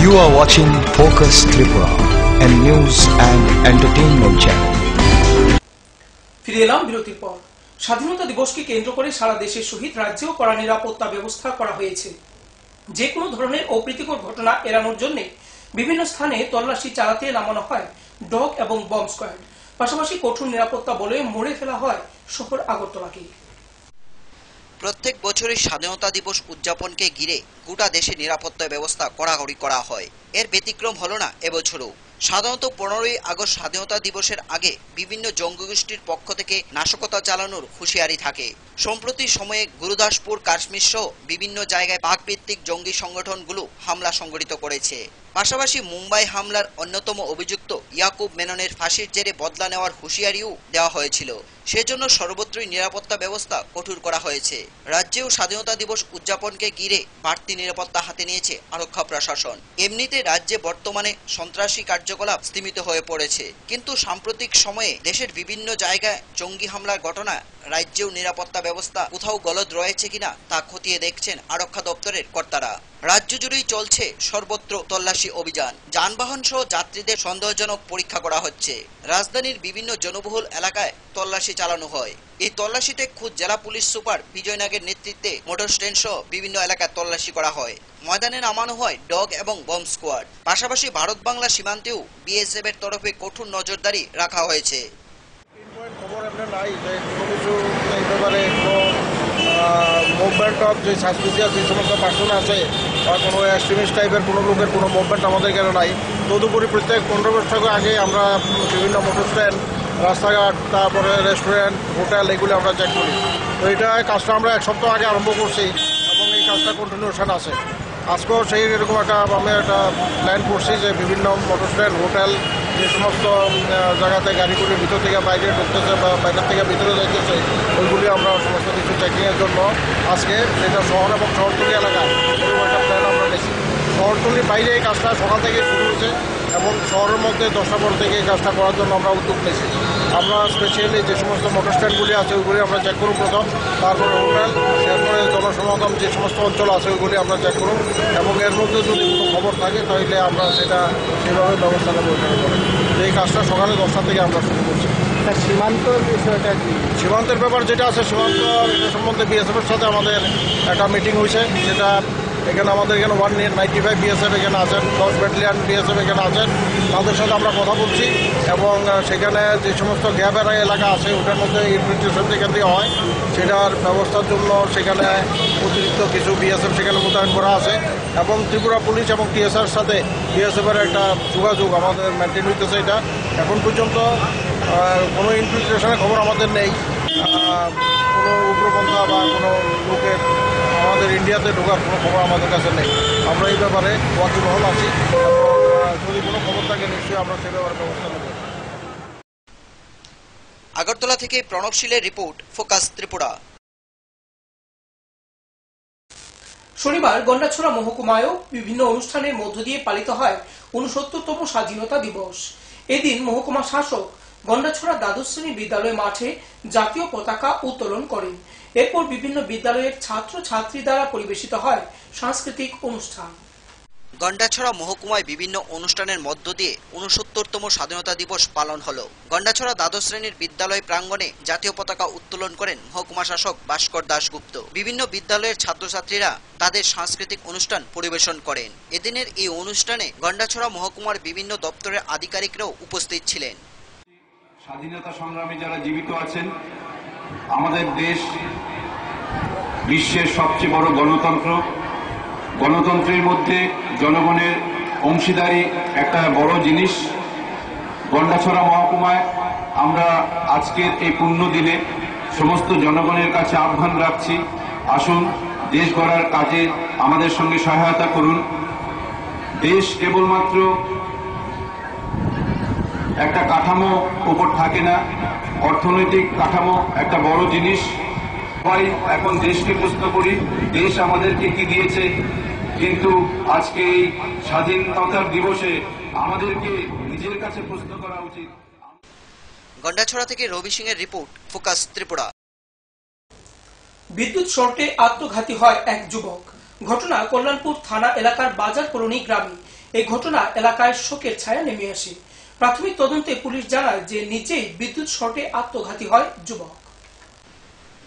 You are watching Focus Tripura, a news and entertainment channel. ফিরে এলাম বিরতির পর। স্বাধীনতা দিবসকে কেন্দ্র করে সারা দেশের সহিত রাজ্যেও কড়া নিরাপত্তা ব্যবস্থা করা হয়েছে। যে কোনো ধরনের অপ্রীতিকর ঘটনা এড়ানোর জন্য বিভিন্ন স্থানে তল্লাশি চালাতে নামানো হয় ডগ এবং বম্ব স্কোয়াড। পাশাপাশি কঠোর নিরাপত্তা বলে মোড়ে ফেলা হয় শহর আগরতলাকে। প্রত্যেক বছরই স্বাধীনতা দিবস উদযাপনকে ঘিরে গোটা দেশে নিরাপত্তা ব্যবস্থা কড়াকড়ি করা হয়। এর ব্যতিক্রম হলো না এবছরও। সাধারণত 15ই আগস্ট স্বাধীনতা দিবসের আগে বিভিন্ন জঙ্গি গোষ্ঠীর পক্ষ থেকে নাশকতা চালানোর হুঁশিয়ারি থাকে। সম্প্রতি সময়ে গুরুদাসপুর, কাশ্মীর সহ বিভিন্ন জায়গায় পাকভিত্তিক জঙ্গি সংগঠনগুলো হামলা সংগঠিত করেছে। পাশাপাশি মুম্বাই হামলার অন্যতম অভিযুক্ত ইয়াকুব মেননের ফাঁসির জেরে বদলা নেওয়ার হুঁশিয়ারিও দেওয়া হয়েছিল। সেজন্য সর্বত্রই নিরাপত্তা ব্যবস্থা কঠোর করা হয়েছে। রাজ্যেও স্বাধীনতা দিবস উদযাপনকে ঘিরে বাড়তি নিরাপত্তা হাতে নিয়েছে আরক্ষা প্রশাসন। এমনিতে রাজ্যে বর্তমানে সন্ত্রাসী কার্যকলাপ স্তীমিত হয়ে পড়েছে, কিন্তু সাম্প্রতিক সময়ে দেশের বিভিন্ন জায়গায় জঙ্গি হামলার ঘটনা রাজ্যেও নিরাপত্তা ব্যবস্থা কোথাও গলদ রয়েছে কিনা তা খতিয়ে দেখছেন আরক্ষা দপ্তরের কর্তারা। রাজ্য জুড়েই চলছে সর্বত্র তল্লাশি অভিযান। যানবাহন সহ যাত্রীদের সন্দেহজনক পরীক্ষা করা হচ্ছে। রাজধানীর বিভিন্ন জনবহুল এলাকায় তল্লাশি চালানো হয়। এই তল্লাশিতে খুদ জেলা পুলিশ সুপার বিজয় নাগের নেতৃত্বে মোটর স্ট্যান্ড সহ বিভিন্ন এলাকায় তল্লাশি করা হয়। ময়দানে নামানো হয় ডগ এবং বম্ব স্কোয়াড। পাশাপাশি ভারত বাংলা সীমান্তেও বিএসএফ এর তরফে কঠোর নজরদারি রাখা হয়েছে। খবর এমনি নাই যে কোনো কিছু এই ব্যাপারে কোনো মুভমেন্ট অফ যে সাসপিসিয়াস যে সমস্ত পার্সন আছে বা কোনো এক্সট্রিমিস্ট টাইপের কোনো লোকের কোনো মুভমেন্ট আমাদের এখানে নাই। তদুপরি প্রত্যেক 15 বছর আগে আমরা বিভিন্ন মোটর স্ট্যান্ড, রাস্তাঘাট, তারপরে রেস্টুরেন্ট, হোটেল এগুলি আমরা চেক করি। তো এটা কাজটা আমরা 1 সপ্তাহ আগে আরম্ভ করছি এবং এই কাজটা কন্টিনিউশন আছে। আজকেও সেই এরকম আমি একটা প্ল্যান করছি যে বিভিন্ন মোটর স্ট্যান্ড, হোটেল, যে সমস্ত জায়গাতে গাড়িগুলি ভিতর থেকে বাইরে ঢুকতেছে বা বাইরের থেকে ভিতরে যাইতেছে ওইগুলি আমরা সমস্ত কিছু চেকিংয়ের জন্য আজকে যেটা শহর এবং শহরতলি এলাকায় এরকম একটা প্ল্যান আমরা নিয়েছি। শহরতলির বাইরে এই কাজটা সকাল থেকে শুরু হয়েছে এবং শহরের মধ্যে 10টা পর থেকে এই কাজটা করার জন্য আমরা উদ্যোগ নিয়েছি। আমরা স্পেশালি যে সমস্ত মোটর স্ট্যান্ডগুলি আছে ওইগুলি আমরা চেক করুন প্রথম, তারপরে হোটেল, এরপরে জনসমাগম যে সমস্ত অঞ্চল আছে ওইগুলি আমরা চেক করুন এবং এর মধ্যে যদি কোনো খবর থাকে তাহলে আমরা সেটা সেভাবে ব্যবস্থা নেব। এই কাজটা সকালে 10টা থেকে আমরা শুরু করছি। সীমান্তের বিষয়টা কি? সীমান্তের ব্যাপার যেটা আছে, সীমান্ত এটা সম্বন্ধে বিএসএফের সাথে আমাদের একটা মিটিং হয়েছে। যেটা এখানে আমাদের এখানে 195 বিএসএফ এখানে আছেন, 10 ব্যাটালিয়ান বিএসএফ এখানে আছেন, তাদের সাথে আমরা কথা বলছি এবং সেখানে যে সমস্ত গ্যাপের এলাকা আছে ওটার মধ্যে ইনফিল্ট্রেশন যেখান থেকে হয় সেটার ব্যবস্থার জন্য সেখানে অতিরিক্ত কিছু বিএসএফ সেখানে মোতায়েন করা আছে এবং ত্রিপুরা পুলিশ এবং টিএসআর সাথে বিএসএফের একটা যোগাযোগ আমাদের মেনটেন হইতেছে। এটা এখন পর্যন্ত কোনো ইনফিল্ট্রেশনের খবর আমাদের নেই, কোনো উগ্রপন্থা বা কোনো লোকের আমাদের ইন্ডিয়াতে ঢোকার কোনো খবর আমাদের কাছে নেই। আমরা এই ব্যাপারে ওয়াকিবহাল আছি এবং যদি কোনো খবর থাকে নিশ্চয়ই আমরা সে ব্যাপারে ব্যবস্থা নেব। আগরতলা থেকে প্রণবশীলের রিপোর্ট, ফোকাস ত্রিপুরা। শনিবার গন্ডাছড়া মহকুমায়ও বিভিন্ন অনুষ্ঠানের মধ্য দিয়ে পালিত হয় 69তম স্বাধীনতা দিবস। এদিন মহকুমা শাসক গন্ডাছড়া দ্বাদশ শ্রেণী বিদ্যালয় মাঠে জাতীয় পতাকা উত্তোলন করেন। এরপর বিভিন্ন বিদ্যালয়ের ছাত্র ছাত্রী দ্বারা পরিবেশিত হয় সাংস্কৃতিক অনুষ্ঠান। গন্ডাছড়া মহকুমায় বিভিন্ন অনুষ্ঠানের মধ্য দিয়ে ৬৯তম স্বাধীনতা দিবস পালন হলো। গন্ডাছড়া দ্বাদশ শ্রেণীর বিদ্যালয় প্রাঙ্গণে জাতীয় পতাকা উত্তোলন করেন মহকুমা শাসক ভাস্কর দাশগুপ্ত। বিভিন্ন বিদ্যালয়ের ছাত্রছাত্রীরা তাদের সাংস্কৃতিক অনুষ্ঠান পরিবেশন করেন। এদিনের এই অনুষ্ঠানে গন্ডাছড়া মহকুমার বিভিন্ন দপ্তরের আধিকারিকরাও উপস্থিত ছিলেন। স্বাধীনতা সংগ্রামে যারা জীবিত আছেন, আমাদের দেশ বিশ্বের সবচেয়ে বড় গণতন্ত্র। গণতন্ত্রের মধ্যে জনগণের অংশীদারি একটা বড় জিনিস। গন্ডাছড়া মহকুমায় আমরা আজকের এই পুণ্য দিনে সমস্ত জনগণের কাছে আহ্বান রাখছি, আসুন দেশ গড়ার কাজে আমাদের সঙ্গে সহায়তা করুন। দেশ কেবলমাত্র একটা কাঠামো উপর থাকে না, অর্থনৈতিক কাঠামো একটা বড় জিনিস। সবাই এখন দেশকে প্রশ্ন করি, দেশ আমাদেরকে কি দিয়েছে, কিন্তু আজকে এই স্বাধীনতার দিবসে আমাদেরকে নিজের কাছে প্রশ্ন করা উচিত। গন্ডাছড়া থেকে রবি সিং এর রিপোর্ট, ফোকাস ত্রিপুরা। বিদ্যুৎ শর্টে আত্মঘাতী হয় এক যুবক। ঘটনা কল্যাণপুর থানা এলাকার বাজার কলোনি গ্রামে। এই ঘটনা এলাকায় শোকের ছায়া নেমে আসে। প্রাথমিক তদন্তে পুলিশ জানায় যে নিজেই বিদ্যুৎ শর্টে আত্মঘাতী হয় যুবক।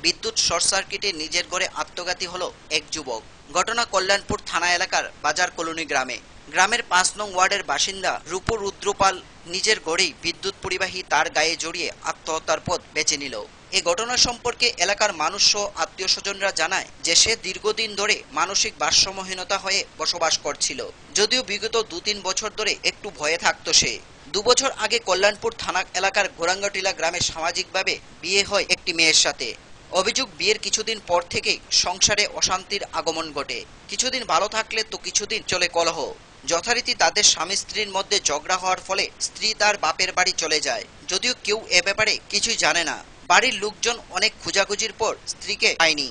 বিদ্যুৎ শর্ট সার্কিটে নিজের ঘরে আত্মঘাতী হলো এক যুবক। ঘটনা কল্যাণপুর থানা এলাকার বাজার কলোনি গ্রামে। গ্রামের ৫ নং ওয়ার্ডের বাসিন্দা রূপু রুদ্রপাল নিজের ঘরেই বিদ্যুৎ পরিবাহী তার গায়ে জড়িয়ে আত্মহত্যার পথ বেছে নিল। এই ঘটনা সম্পর্কে এলাকার মানুষ ও আত্মীয় স্বজনরা জানায় যে সে দীর্ঘদিন ধরে মানসিক ভারসাম্যহীনতা হয়ে বসবাস করছিল। যদিও বিগত ২-৩ বছর ধরে একটু ভয়ে থাকত সে। ২ বছর আগে কল্যাণপুর থানা এলাকার গোরাঙ্গাটিলা গ্রামে সামাজিকভাবে বিয়ে হয় একটি মেয়ের সাথে। অভিযোগ, বিয়ের কিছুদিন পর থেকেই সংসারে অশান্তির আগমন ঘটে। কিছুদিন ভালো থাকলে তো কিছুদিন চলে কলহ। যথারীতি তাদের স্বামী স্ত্রীর মধ্যে ঝগড়া হওয়ার ফলে স্ত্রী তার বাপের বাড়ি চলে যায়। যদিও কেউ এ ব্যাপারে কিছুই জানে না। বাড়ির লোকজন অনেক খোঁজাখুঁজির পর স্ত্রীকে পায়নি।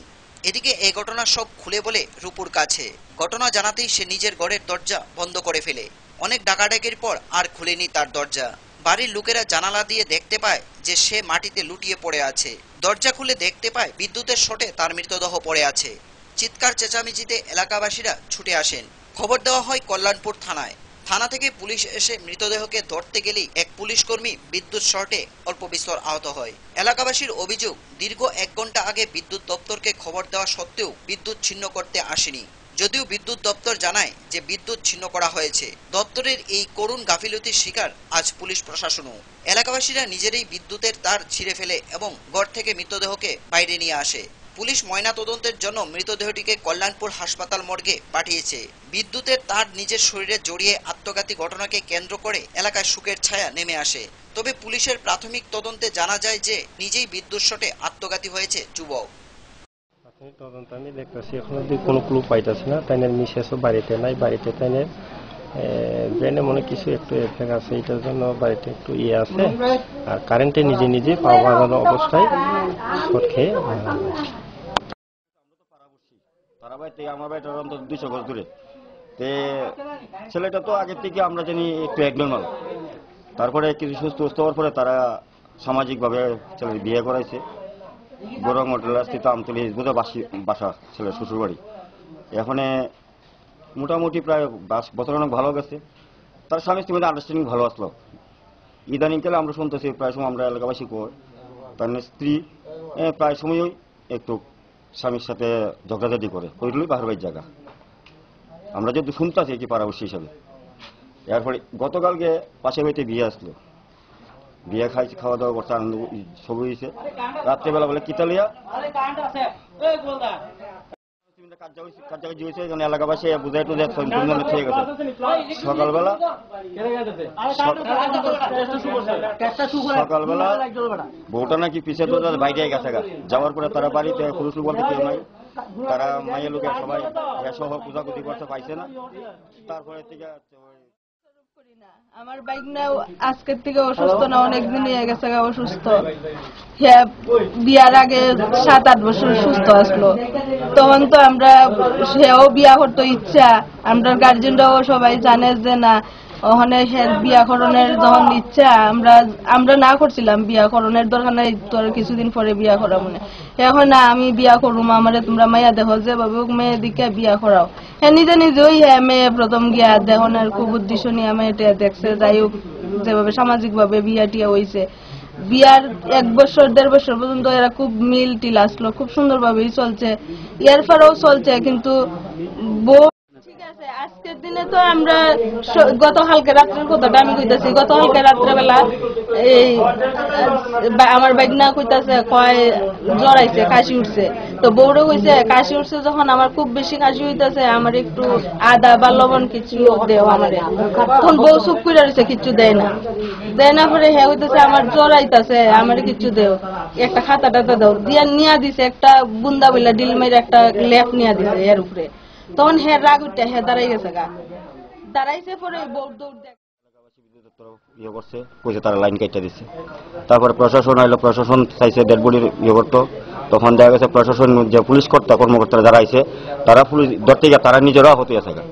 এদিকে এই ঘটনা সব খুলে বলে রূপুর কাছে। ঘটনা জানাতেই সে নিজের ঘরের দরজা বন্ধ করে ফেলে। অনেক ডাকাডাকির পর আর খুলেনি তার দরজা। বাড়ির লোকেরা জানালা দিয়ে দেখতে পায় যে সে মাটিতে লুটিয়ে পড়ে আছে। দরজা খুলে দেখতে পায় বিদ্যুতের শর্টে তার মৃতদেহ পড়ে আছে। চিৎকার চেঁচামেচিতে এলাকাবাসীরা ছুটে আসেন। খবর দেওয়া হয় কল্যাণপুর থানায়। থানা থেকে পুলিশ এসে মৃতদেহকে ধরতে গেলেই এক পুলিশ কর্মী বিদ্যুৎ শর্টে অল্প বিস্তর আহত হয়। এলাকাবাসীর অভিযোগ, দীর্ঘ ১ ঘন্টা আগে বিদ্যুৎ দপ্তরকে খবর দেওয়া সত্ত্বেও বিদ্যুৎ ছিন্ন করতে আসেনি। যদিও বিদ্যুৎ দপ্তর জানায় যে বিদ্যুৎ ছিন্ন করা হয়েছে। দপ্তরের এই করুণ গাফিলতির শিকার আজ পুলিশ প্রশাসনও। এলাকাবাসীরা নিজেরাই বিদ্যুতের তার ছিঁড়ে ফেলে এবং ঘর থেকে মৃতদেহকে বাইরে নিয়ে আসে। পুলিশ ময়না তদন্তের জন্য মৃতদেহটিকে কল্যাণপুর হাসপাতাল মর্গে পাঠিয়েছে। বিদ্যুতের তার নিজের শরীরে জড়িয়ে আত্মঘাতী ঘটনাকে কেন্দ্র করে এলাকায় শোকের ছায়া নেমে আসে। তবে পুলিশের প্রাথমিক তদন্তে জানা যায় যে নিজেই বিদ্যুৎ শর্টে আত্মঘাতী হয়েছে যুবক। তদন্ত আমি দেখতেছি, এখন অব্দি কোনো ক্লু পাইতেছি না। তাইনের মিসেসও বাড়িতে নাই। বাড়িতে তাইনের ব্রেনে মনে কিছু একটু এফেক্ট আছে, এটার জন্য বাড়িতে একটু ইয়ে আছে। আর কারেন্টে নিজে নিজে পাওয়া বাঁধানো অবস্থায় শর্ট খেয়ে তারা বাড়ি থেকে আমার বাড়িটা অন্তত ২০০ গজ দূরে। ছেলেটা তো আগের থেকে আমরা জানি একটু একনর্মাল। তারপরে কিছু সুস্থ হওয়ার পরে তারা সামাজিকভাবে ছেলের বিয়ে করাইছে। গৌরং হোটেল স্থিত আমতলী বোধহয় বাসা ছেলের শ্বশুরবাড়ি। এখানে মোটামুটি প্রায় 10 বছর অনেক ভালো গেছে। তার স্বামী স্ত্রীর মধ্যে আন্ডারস্ট্যান্ডিং ভালো আসলো। ইদানিংকালে আমরা শুনতেছি, প্রায় সময় আমরা এলাকাবাসী কই, তার স্ত্রী প্রায় সময়ই একটু স্বামীর সাথে ঝগড়াঝাটি করে, ওইগুলোই বাহার বাড়ির জায়গা আমরা যেহেতু শুনতেছি কি পাড়াবর্ষী হিসাবে। এরপরে গতকালকে পাশের বাড়িতে বিয়ে আসলো, বিয়ে খাইছে, খাওয়া দাওয়া করছে, আনন্দ সবই হয়েছে। রাত্রেবেলা বলে কিতালিয়া এলাকাবাসী বুঝাই টুঝাই ঠিক আছে। সকালবেলা বউটা নাকি পিছিয়ে বাইরে গেছে যাওয়ার পরে তারা বাড়িতে পুরুষ বলতে কেউ নাই। তারা মায়ের লোকের সবাই সহ পূজাপুজি করতে পাইছে না। তারপরে থেকে আমার বাইক না আজকের থেকে অসুস্থ না, অনেকদিন হয়ে গেছে অসুস্থ। হ্যাঁ, বিয়ার আগে 7-8 বছর সুস্থ আসলো। তখন তো আমরা সেও বিয়া করতে ইচ্ছা, আমরা গার্জেনরাও সবাই জানে যে না ওখানে বিয়াকরণের যখন ইচ্ছা আমরা না করছিলাম, বিয়াকরণের দরকার নাই, তোর কিছুদিন পরে বিয়া করা মনে। এখন না আমি বিয়া করুম, আমারে তোমরা মাইয়া দেখো, যেভাবে মেয়ে দিকে বিয়া করাও। হ্যাঁ নিজে নিজেই মেয়ে প্রথম গিয়া দেখুন আর খুব উদ্দেশ্য নিয়ে মেয়েটা দেখছে, যাই হোক যেভাবে সামাজিক ভাবে বিয়া টিয়া হয়েছে। বিয়ার 1 বছর 1.5 বছর পর্যন্ত এরা খুব মিল টিল আসলো, খুব সুন্দর ভাবেই চলছে, এর পরেও চলছে। কিন্তু ঠিক আছে, আজকের দিনে তো আমরা গতকালকে রাত্রের কথাটা আমি কইতাছি। গতকালকে রাত্রেবেলা এই আমার বাইকনা কইতাছে, কয় জ্বর আইছে, কাশি উঠছে। তো বউরে কইছে কাশি উঠছে যখন, আমার খুব বেশি কাশি হইতাছে, আমার একটু আদা বা লবণ কিছু দেও আমারে। তখন বউ চুপ করে রয়েছে, কিচ্ছু দেয় না। পরে হ্যাঁ হইতেছে আমার জ্বর আইতাছে, আমার কিছু দেও, একটা খাতা টাতা দাও দিয়া নিয়া দিছে, একটা বুন্দা বইলা ডিল মেরে একটা লেপ নিয়া দিছে এর উপরে। তখন হ্যাঁ রাগ উঠে হ্যাঁ দাঁড়াই গেছে গা, দাঁড়াইছে পরে বউ দৌড় দেয় করছে, কইছে তারা লাইন কেটে দিচ্ছে। তারপরে প্রশাসন আইলো, প্রশাসন চাইছে ডেড বডির করতো। তখন দেখা গেছে প্রশাসন যে পুলিশ কর্মকর্তারা যারা আইছে, তারা পুলিশ ধরতে গিয়ে তারা নিজেরাও হতে গেছে গা।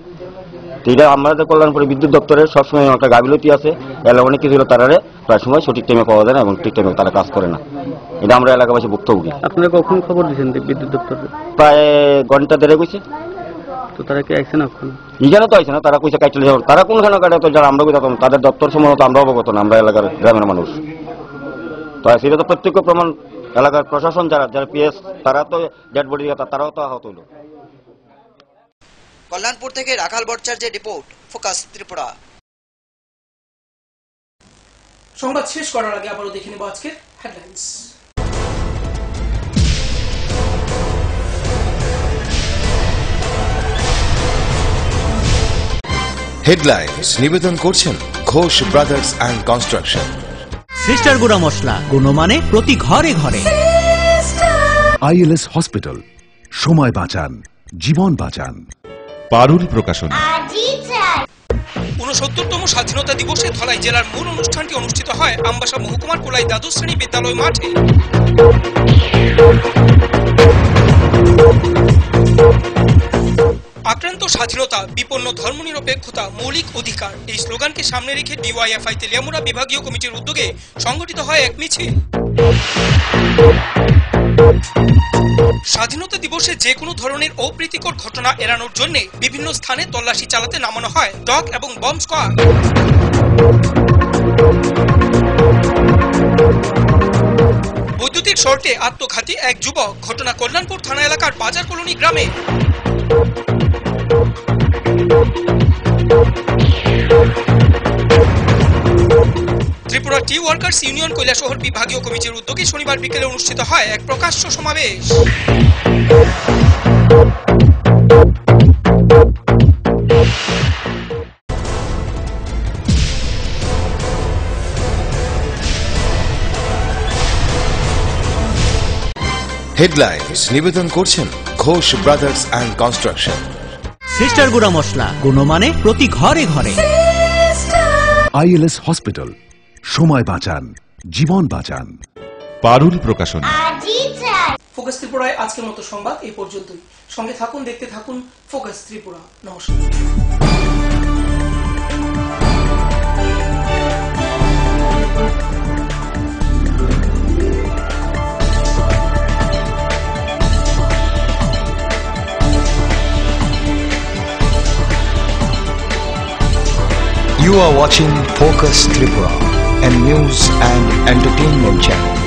এটা আমাদের কল্যাণপুরে বিদ্যুৎ দপ্তরের সবসময় একটা গাফিলতি আছে, এলাকা অনেক কিছু তারা প্রায় সময় সঠিক টাইমে পাওয়া যায় না এবং ঠিক টাইমে তারা কাজ করে না। এটা আমরা এলাকাবাসী ভুক্তভোগী। আপনারা কখন খবর দিয়েছেন বিদ্যুৎ দপ্তরে? প্রায় ঘন্টা দেড়েক হয়েছে। তো তারা কি আইছে না? এখানে তো আইছে না, তারা কইছে কাইটলে যাবেন। তারা কোনখানে কাটে তো যারা আমরা কইতাম, তাদের দপ্তর সম্বন্ধে আমরা অবগত না, আমরা এলাকার গ্রামের মানুষ। তো সেটা তো প্রত্যক্ষ প্রমাণ, এলাকার প্রশাসন যারা পিএস তারা তো ডেড বডি তারাও তো আহত হইল। কল্যাণপুর থেকে রাখাল ভট্টাচার্যের রিপোর্ট, ফোকাস ত্রিপুরা। সংবাদ শেষ করার আগে আবারও দেখে নেব আজকের হেডলাইন্স। হেডলাইন্স নিবেদন করছেন Ghosh brothers and construction. Sister গুঁড়া মশলা, গুণমানে প্রতি ঘরে ঘরে। আইএলএস হসপিটাল, সময় বাঁচান, জীবন বাঁচান। পারুল প্রকাশন। 69তম স্বাধীনতা দিবসে ধলাই জেলার মূল অনুষ্ঠানটি অনুষ্ঠিত হয় আমবাসা মহকুমার কোলাই দ্বাদশ শ্রেণী বিদ্যালয় মাঠে। আক্রান্ত স্বাধীনতা, বিপন্ন ধর্মনিরপেক্ষতা, মৌলিক অধিকার, এই স্লোগানকে সামনে রেখে ডিওয়াইএফআই তেলিয়ামুড়া বিভাগীয় কমিটির উদ্যোগে সংগঠিত হয় এক মিছিল। স্বাধীনতা দিবসে যে কোনো ধরনের অপ্রীতিকর ঘটনা এড়ানোর জন্য বিভিন্ন স্থানে তল্লাশি চালাতে নামানো হয় ডগ এবং বম্ব স্কোয়াড। বৈদ্যুতিক শর্টে আত্মঘাতী এক যুবক, ঘটনা কল্যাণপুর থানা এলাকার বাজার কলোনি গ্রামে। ত্রিপুরা টি ওয়ার্কার্স ইউনিয়ন কৈলাসহর বিভাগীয় কমিটির উদ্যোগে শনিবার বিকেলে অনুষ্ঠিত হয় এক প্রকাশ্য সমাবেশ। হেডলাইন্স নিবেদন করছেন Ghosh brothers and construction. Sister গুঁড়া মশলা, গুণমানে প্রতি ঘরে ঘরে। আইএলএস হসপিটাল, সময় বাঁচান, জীবন বাঁচান। পারুল প্রকাশন। ফোকাস ত্রিপুরায় আজকের মতো সংবাদ এই পর্যন্তই। সঙ্গে থাকুন, দেখতে থাকুন ফোকাস ত্রিপুরা। নমস্কার। You are watching Focus Tripura, a news and entertainment channel.